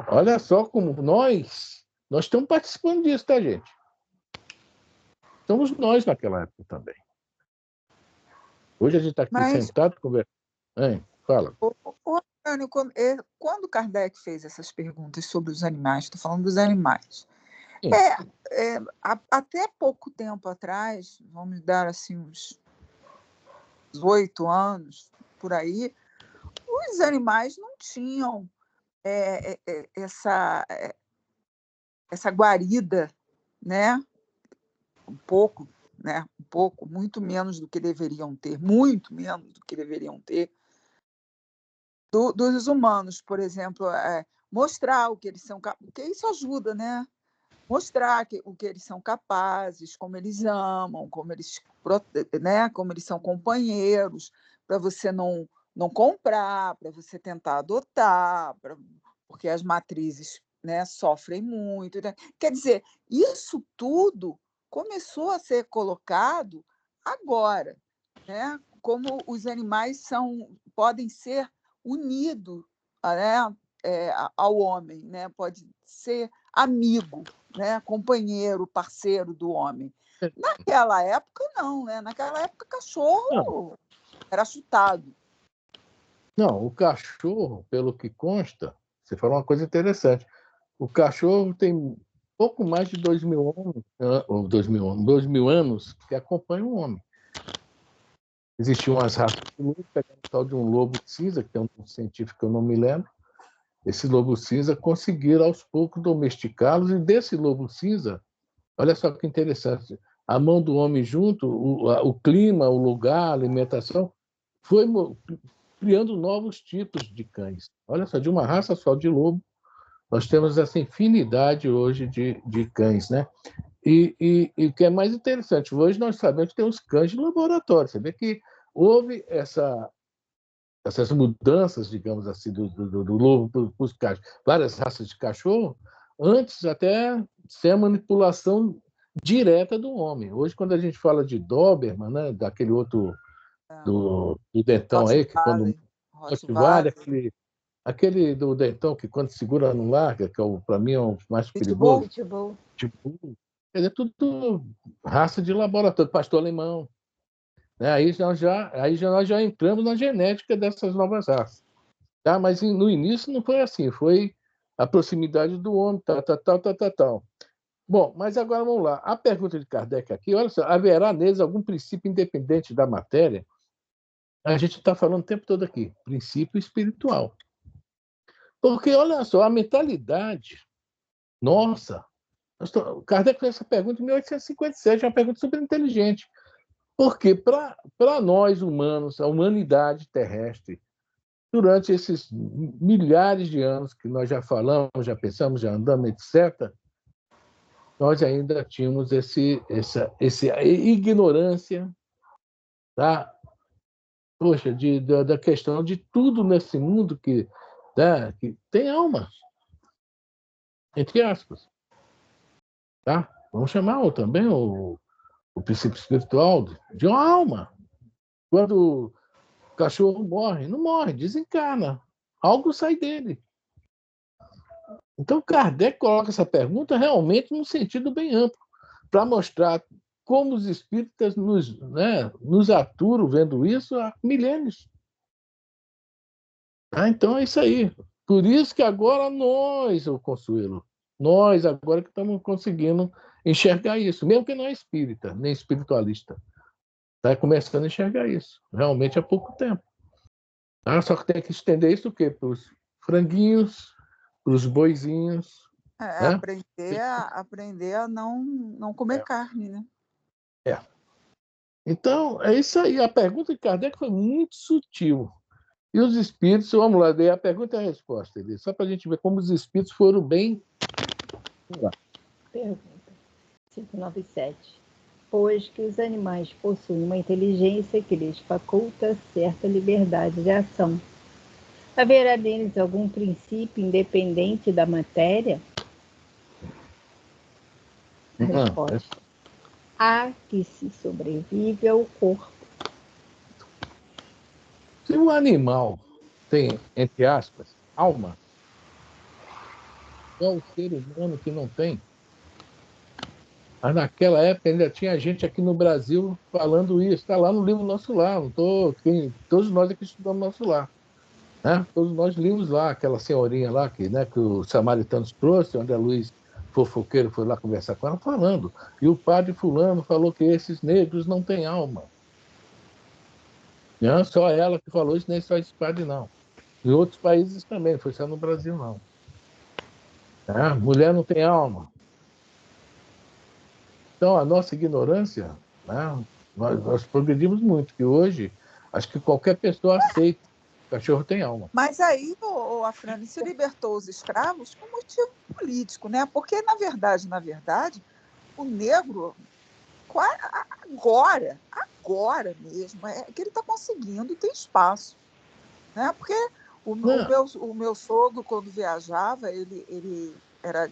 Olha só como nós estamos participando disso, tá, gente? Somos nós naquela época também. Hoje a gente está aqui sentado conversando. Fala. Antônio, quando Kardec fez essas perguntas sobre os animais, estou falando dos animais, até pouco tempo atrás, vamos dar assim uns 8 anos, por aí, os animais não tinham essa guarida, né? Um pouco, muito menos do que deveriam ter, muito menos do que deveriam ter, dos humanos, por exemplo, mostrar o que eles são, porque isso ajuda, né? Mostrar o que eles são capazes, como eles amam, como eles, né? Como eles são companheiros, para você não comprar, para você tentar adotar, porque as matrizes, né, sofrem muito. Né? Quer dizer, isso tudo começou a ser colocado agora, né? Como os animais podem ser unidos, né, ao homem, né? Pode ser amigo, né? Companheiro, parceiro do homem. Naquela época, não, né? Naquela época, cachorro era chutado. Não, o cachorro, pelo que consta, você falou uma coisa interessante. O cachorro tem pouco mais de 2.000 anos que acompanha o homem. Existiam umas raças de lobo, pegando o tal de um lobo cinza, que tem um científico que eu não me lembro. Esse lobo cinza conseguiram, aos poucos, domesticá-los, e desse lobo cinza, olha só que interessante, a mão do homem junto, o clima, o lugar, a alimentação, foi criando novos tipos de cães. Olha só, de uma raça só de lobo, nós temos essa infinidade hoje de cães, né? E o que é mais interessante, hoje nós sabemos que tem os cães de laboratório. Você vê que houve essas mudanças, digamos assim, do lobo para os cachorros, várias raças de cachorro, antes até ser a manipulação direta do homem. Hoje, quando a gente fala de Doberman, né, daquele outro do dentão aí, que quando Rottweiler, aquele do dentão que quando segura não larga, que para mim é o mais perigoso. Pitbull. É tudo raça de laboratório, pastor alemão. Aí nós já entramos na genética dessas novas raças. Tá? Mas no início não foi assim, foi a proximidade do homem, tal. Bom, mas agora vamos lá. A pergunta de Kardec aqui, olha só, haverá neles algum princípio independente da matéria? A gente está falando o tempo todo aqui, princípio espiritual. Porque, olha só, a mentalidade nossa. Kardec fez essa pergunta em 1857, uma pergunta super inteligente. Porque, para nós humanos, a humanidade terrestre, durante esses milhares de anos que nós já falamos, já pensamos, já andamos, etc., nós ainda tínhamos essa ignorância, tá? Poxa, da questão de tudo nesse mundo que tem alma, entre aspas. Tá? Vamos chamar também o princípio espiritual de uma alma. Quando o cachorro morre, não morre, desencarna. Algo sai dele. Então, Kardec coloca essa pergunta realmente num sentido bem amplo, para mostrar como os espíritas nos aturam vendo isso há milênios. Então, é isso aí. Por isso que agora nós, o Consuelo, nós agora que estamos conseguindo enxergar isso, mesmo que não é espírita, nem espiritualista, está começando a enxergar isso, realmente há pouco tempo. Tá? Só que tem que estender isso o quê? Para os franguinhos, para os boizinhos. Né? Aprender a não comer carne, né? É. Então, é isso aí. A pergunta de Kardec foi muito sutil. E os espíritos, vamos lá, daí a pergunta e a resposta, só para a gente ver como os espíritos foram bem. Vamos lá. Pergunta 597. Pois que os animais possuem uma inteligência que lhes faculta certa liberdade de ação, haverá neles algum princípio independente da matéria? A resposta: há que se sobrevive ao corpo. Se o animal tem, entre aspas, alma, é o ser humano que não tem. Mas naquela época ainda tinha gente aqui no Brasil falando isso. Está lá no livro Nosso Lar. Todos nós aqui estudamos Nosso Lar. Né? Todos nós limos lá, aquela senhorinha lá que os samaritanos trouxe, onde a Luiz fofoqueiro foi lá conversar com ela, falando. E o padre fulano falou que esses negros não têm alma. Não só ela que falou isso, nem só esse padre, não. Em outros países também, não foi só no Brasil, não. Mulher não tem alma. Então, a nossa ignorância, né, nós progredimos muito, que hoje, acho que qualquer pessoa aceita que o cachorro tem alma. Mas aí, a Frane se libertou os escravos por motivo político, né? Porque, na verdade, o negro, agora mesmo, é que ele está conseguindo ter espaço. Né? Porque o meu sogro, quando viajava, ele era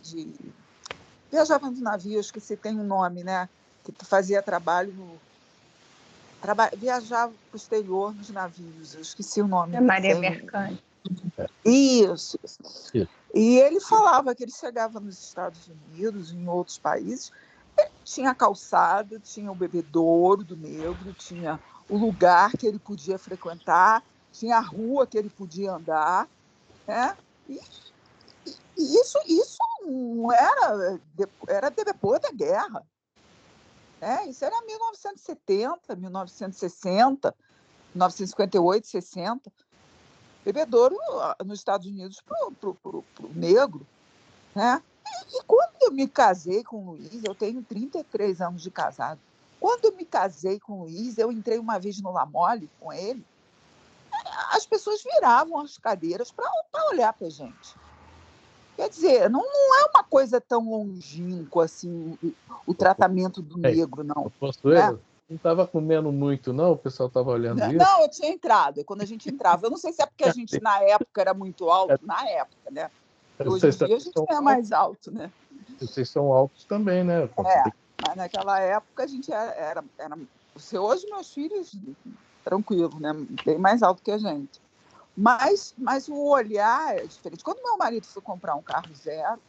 viajava nos navios, que se tem um nome, né? Que fazia viajava para o exterior nos navios, eu esqueci o nome. Maria Mercante. Isso. E ele falava que ele chegava nos Estados Unidos, em outros países, tinha a calçada, tinha o bebedouro do negro, tinha o lugar que ele podia frequentar, tinha a rua que ele podia andar, né? E isso não era depois da guerra. Isso era 1970, 1960, 1958, 60. Bebedouro nos Estados Unidos para o negro. Né? E quando eu me casei com o Luiz, eu tenho 33 anos de casado. Quando eu me casei com o Luiz, eu entrei uma vez no La Mole com ele, as pessoas viravam as cadeiras para olhar para a gente. Quer dizer, não é uma coisa tão longínqua assim o tratamento do negro, não. Consuelo, não estava comendo muito, não? O pessoal estava olhando isso? Não, eu tinha entrado. Quando a gente entrava, eu não sei se é porque a gente, na época, era muito alto, na época, né? Hoje em dia a gente é mais alto, né? Vocês são altos também, né? Mas naquela época a gente era... Hoje meus filhos, tranquilo, né? Bem mais alto que a gente. Mas o olhar é diferente. Quando meu marido foi comprar um carro zero,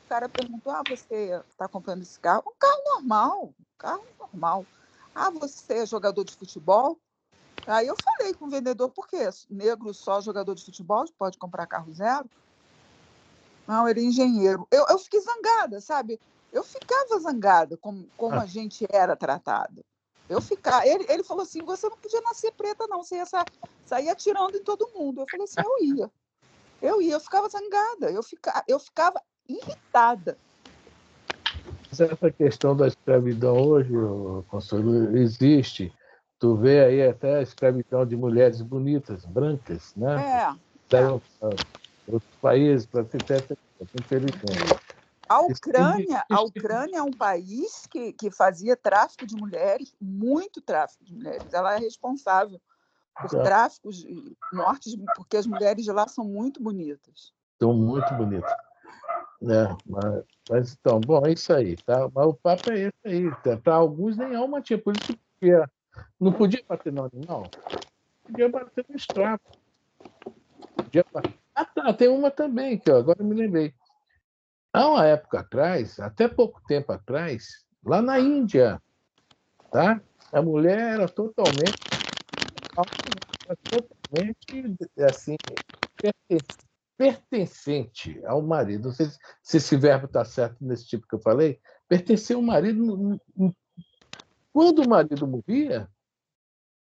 o cara perguntou: você está comprando esse carro? Um carro normal. Ah, você é jogador de futebol? Aí eu falei com o vendedor, por quê? Negro só jogador de futebol pode comprar carro zero? Não, ele é engenheiro. Eu fiquei zangada, sabe? Eu ficava zangada como Ah, a gente era tratado. Ele falou assim, você não podia nascer preta, não. Você ia sair atirando em todo mundo. Eu falei assim, eu ficava zangada, eu ficava irritada. essa questão da escravidão hoje, Consuelo, existe. Tu vê aí até a escravidão de mulheres bonitas, brancas, né? Levam para outros países para se ter infelizmente. A Ucrânia é um país que fazia tráfico de mulheres, muito tráfico de mulheres. Ela é responsável por tráficos e mortes, porque as mulheres de lá são muito bonitas. São muito bonitas. Né? Mas então, bom, é isso aí. Tá? Mas o papo é esse aí. Para alguns nem alma tinha, por isso que não podia bater no animal, podia bater no escravo. Ah, tá, tem uma também, que agora eu me lembrei. Há uma época atrás, até pouco tempo atrás, lá na Índia, tá? A mulher era totalmente assim, pertencente ao marido. Não sei se esse verbo está certo nesse tipo que eu falei. Pertencer ao marido. Quando o marido morria,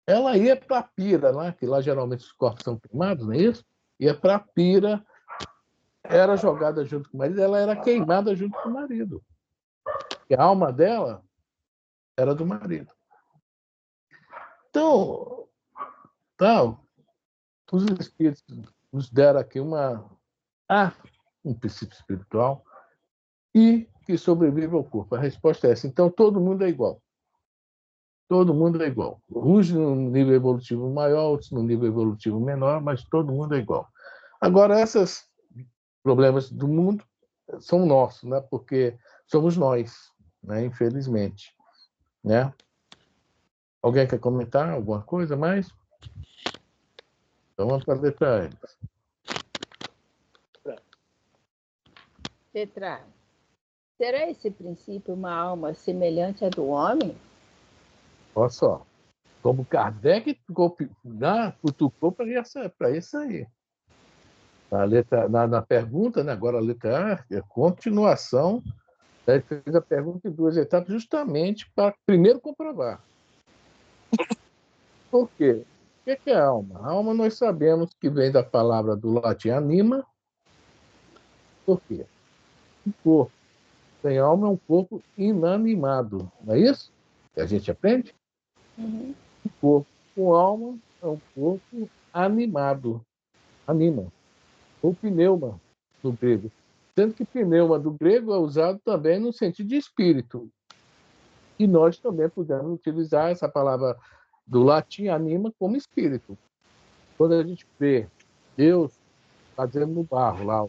ela ia para a pira, lá, que lá geralmente os corpos são queimados, não é isso? Ia para a pira, era jogada junto com o marido, ela era queimada junto com o marido. E a alma dela era do marido. Então, tal, os espíritos nos deram aqui um princípio espiritual e que sobrevive ao corpo. A resposta é essa. Então, todo mundo é igual. Todo mundo é igual. Uns num nível evolutivo maior, outros num nível evolutivo menor, mas todo mundo é igual. Agora, esses problemas do mundo são nossos, né? Porque somos nós, né? Infelizmente. Né? Alguém quer comentar alguma coisa mais? Então, vamos para a letra E. Letra A. Será esse princípio uma alma semelhante à do homem? Olha só. Como Kardec cutucou para isso aí. Na pergunta, né, agora a letra A, é continuação. Ele fez a pergunta em duas etapas, justamente para primeiro comprovar. Por quê? O que é alma? A alma nós sabemos que vem da palavra do latim anima. Por quê? Um corpo sem alma é um corpo inanimado. Não é isso que a gente aprende? Uhum. Um corpo com alma é um corpo animado. Anima. Ou pneuma, do grego. Sendo que pneuma do grego é usado também no sentido de espírito. E nós também podemos utilizar essa palavra do latim anima como espírito. Quando a gente vê Deus fazendo no barro lá,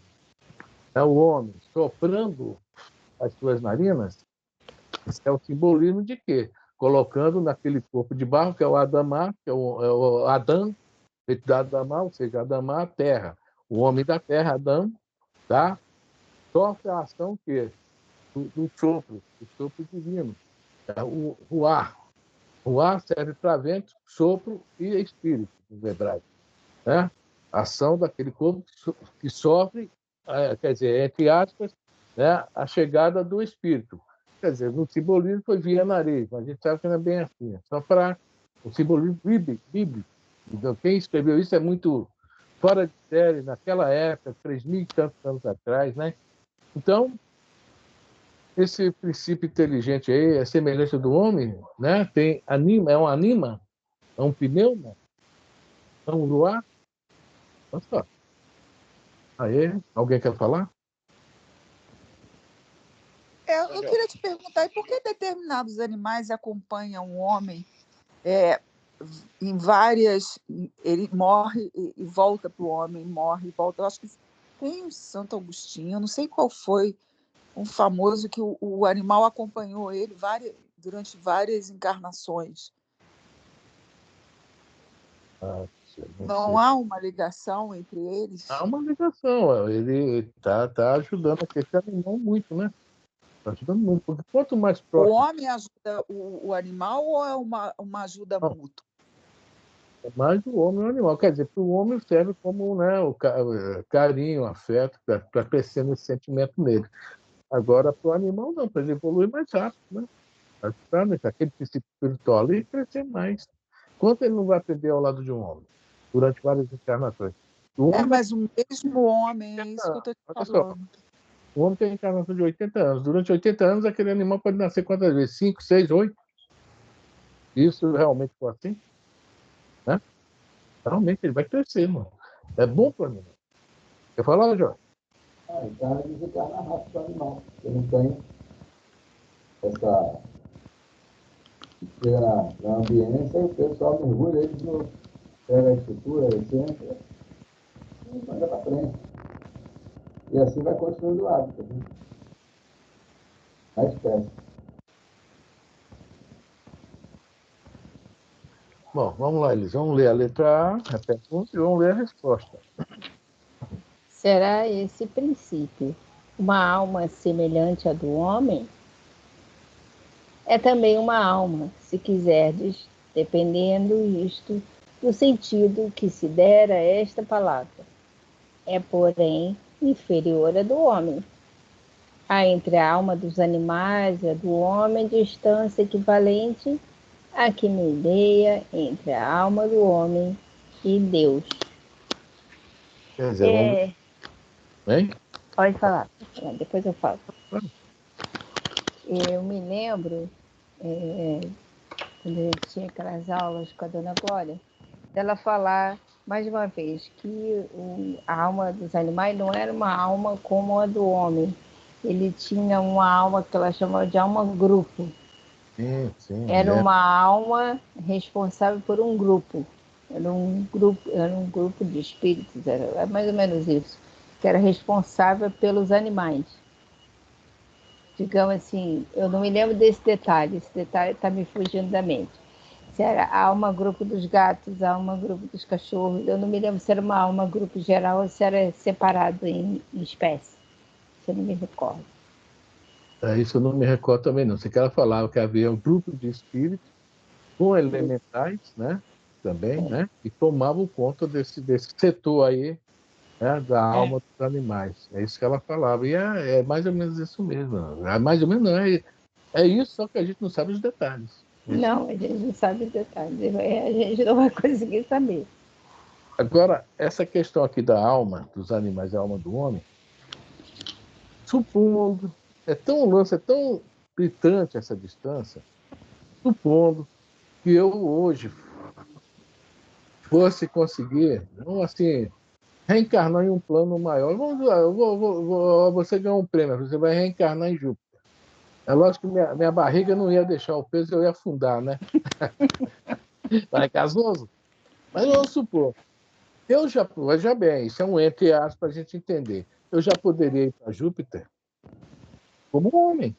o homem soprando as suas narinas, isso é o simbolismo de quê? Colocando naquele corpo de barro, que é o Adamá, que é o Adão, feito da Adamá, ou seja, Adamá, a terra. O homem da terra, Adão, tá? Sofre a ação que do sopro, do sopro divino. O ar. O ar serve para vento, sopro e espírito, nos hebraicos. Né? A ação daquele corpo que sofre, quer dizer, entre aspas, né, a chegada do espírito. Quer dizer, no simbolismo foi via nariz, mas a gente sabe que não é bem assim. É só para o simbolismo bíblico. Então, quem escreveu isso é muito fora de série, naquela época, 3.000 e tantos anos atrás. Né? Então, esse princípio inteligente aí é semelhante do homem, né? Tem anima, é um pneuma, é um luar. Olha só. Aí, alguém quer falar? Eu queria te perguntar, e por que determinados animais acompanham o homem em várias... Ele morre e volta para o homem, morre e volta. Eu acho que tem o Santo Agostinho, eu não sei qual foi, um famoso que o animal acompanhou ele durante várias encarnações. Não há uma ligação entre eles? Há uma ligação. Ele tá ajudando esse animal muito, né? Está ajudando muito. Porque quanto mais O próximo. homem ajuda o animal ou é uma ajuda mútua? É mais o homem e o animal. Quer dizer, para o homem serve como, né, o carinho, o afeto, para crescer nesse sentimento nele. Agora, para o animal, não, para ele evoluir mais rápido, né? Justamente, aquele princípio espiritual ali crescer mais. Quanto ele não vai aprender ao lado de um homem? Durante várias encarnações. O homem vai Mas o mesmo homem, é isso que eu estou te olha só, falando. o homem tem encarnação de 80 anos. Durante 80 anos, aquele animal pode nascer quantas vezes? 5, 6, 8? Isso realmente for assim, né? Realmente ele vai crescer, mano. É bom para o animal. Quer falar, Jorge? Então, ele desencarna rápido do animal. Porque não tem essa. Chega na ambiência e o pessoal mergulha eles no. Pega a estrutura, a essência e manda para frente. E assim vai construindo o hábito, né? A espécie. Bom, vamos lá, Elis. Vamos ler a letra A, a pergunta, e vamos ler a resposta. Será esse princípio uma alma semelhante à do homem? É também uma alma, se quiserdes, dependendo isto do sentido que se der a esta palavra. É, porém, inferior à do homem. Há entre a alma dos animais e a do homem distância equivalente à que medeia entre a alma do homem e Deus. Quer dizer, vamos. Hein? Pode falar, depois eu falo. Eu me lembro, quando eu tinha aquelas aulas com a dona Glória, dela falar mais uma vez que a alma dos animais não era uma alma como a do homem. Ele tinha uma alma que ela chamava de alma grupo. Sim, Era uma alma responsável por um grupo. Era um grupo de espíritos, era mais ou menos isso, que era responsável pelos animais. Digamos assim, eu não me lembro desse detalhe, esse detalhe está me fugindo da mente. Se era a alma grupo dos gatos, a alma grupo dos cachorros, eu não me lembro se era uma alma grupo geral ou se era separado em espécie. Isso eu não me recordo. Isso eu não me recordo também, não. Sei que ela falava que havia um grupo de espíritos com elementais, né? Também, né? E tomavam conta desse setor aí, né? Da É. alma dos animais. É isso que ela falava. E é mais ou menos isso mesmo. É mais ou menos, não. É isso, só que a gente não sabe os detalhes. Isso. Não, a gente não sabe os detalhes. A gente não vai conseguir saber. Agora, essa questão aqui da alma dos animais e a alma do homem, supondo, é tão gritante essa distância, supondo que eu hoje fosse conseguir, não assim, reencarnar em um plano maior. Vamos lá, você ganhou um prêmio, você vai reencarnar em Júpiter. É lógico que minha barriga não ia deixar o peso, eu ia afundar, né? Vai casoso? Mas vamos supor, eu já, veja bem, isso é um entre aspas para a gente entender. Eu já poderia ir para Júpiter como homem,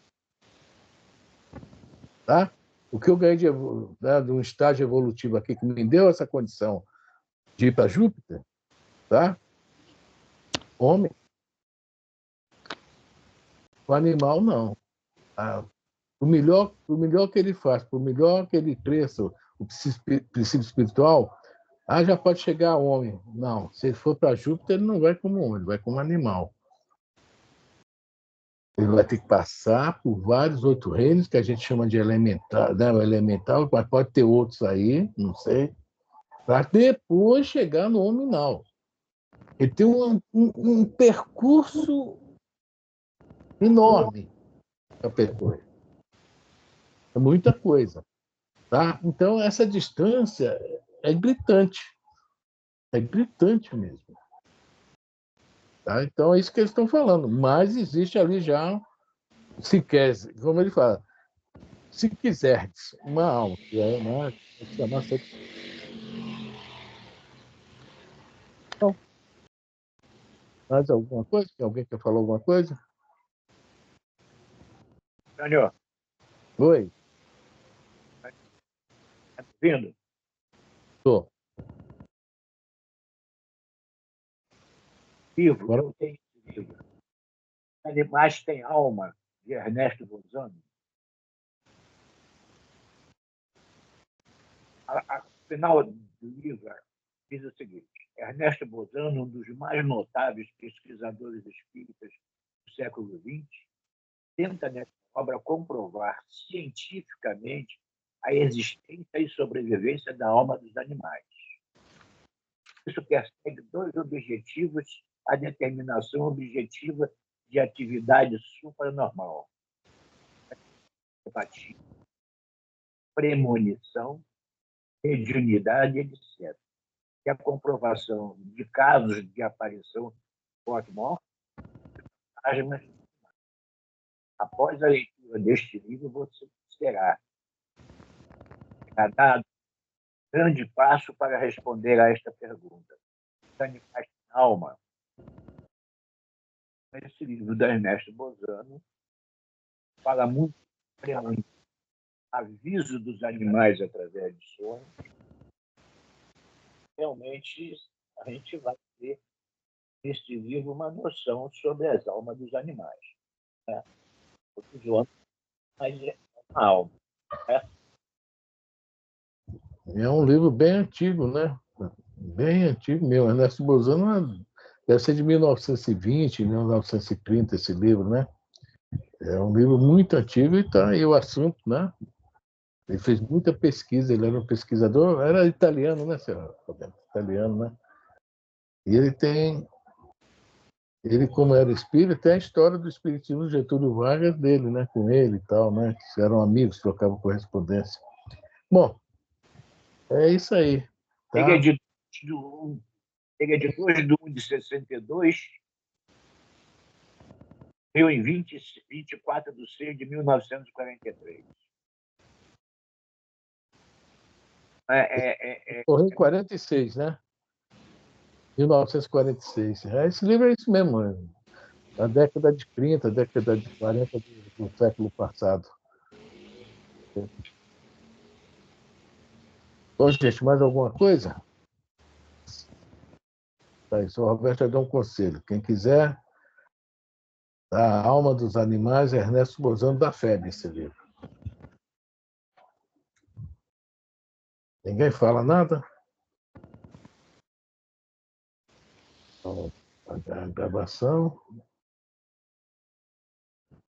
tá? O que eu ganhei de um estágio evolutivo aqui que me deu essa condição de ir para Júpiter, tá? Homem. O animal, não. Ah, o melhor que ele faz, por melhor que ele cresça, o princípio espiritual, já pode chegar a homem. Não, se ele for para Júpiter, ele não vai como homem, ele vai como animal. Ele vai ter que passar por vários outros reinos que a gente chama de elemental, né? Elemental, mas pode ter outros aí, não sei, para depois chegar no nominal. Ele tem um percurso enorme para percorrer. É muita coisa. Tá? Então, essa distância é gritante mesmo. Tá? Então, é isso que eles estão falando. Mas existe ali já, se quer, como ele fala, se quiseres, uma alma, que é, né, chamar então, mais alguma coisa? Alguém quer falar alguma coisa? Senhor, Oi, tá me ouvindo? estou. Livro, Agora, eu tenho esse livro. Animais têm alma, de Ernesto Bozano. Afinal, livro diz o seguinte: Ernesto Bozano, um dos mais notáveis pesquisadores espíritas do século XX, tenta nessa obra comprovar cientificamente a existência e sobrevivência da alma dos animais. Isso persegue dois objetivos: a determinação objetiva de atividade supranormal, empatia, premonição, mediunidade, etc. E a comprovação de casos de aparição pós-morte. Após a leitura deste livro, você terá dado um grande passo para responder a esta pergunta. Os animais têm alma. Esse livro da Ernesto Bozano fala muito sobre o aviso dos animais através de sonhos. Realmente, a gente vai ter neste livro uma noção sobre as almas dos animais. Né? Os homens, mas é uma alma. Né? É um livro bem antigo, né? Bem antigo mesmo. Ernesto Bozano deve ser de 1920, 1930 esse livro, né? É um livro muito antigo e está aí o assunto, né? Ele fez muita pesquisa, ele era um pesquisador, era italiano, né, senhor? Italiano, né? E ele como era espírita, tem a história do espiritismo do Getúlio Vargas dele, né? Com ele e tal, né? Que eram amigos, trocavam correspondência. Bom, é isso aí, Ele é tá? de 2 de 1 de 62, veio em 24 de 6 de 1943. Morreu em 46, né? 1946. Esse livro é isso mesmo, da década de 30, década de 40 do século passado. Bom, gente, mais alguma coisa? Tá, isso, o Roberto vai dar um conselho. Quem quiser, A Alma dos Animais, Ernesto Bozano da FEB, esse livro. Ninguém fala nada? Então, a gravação.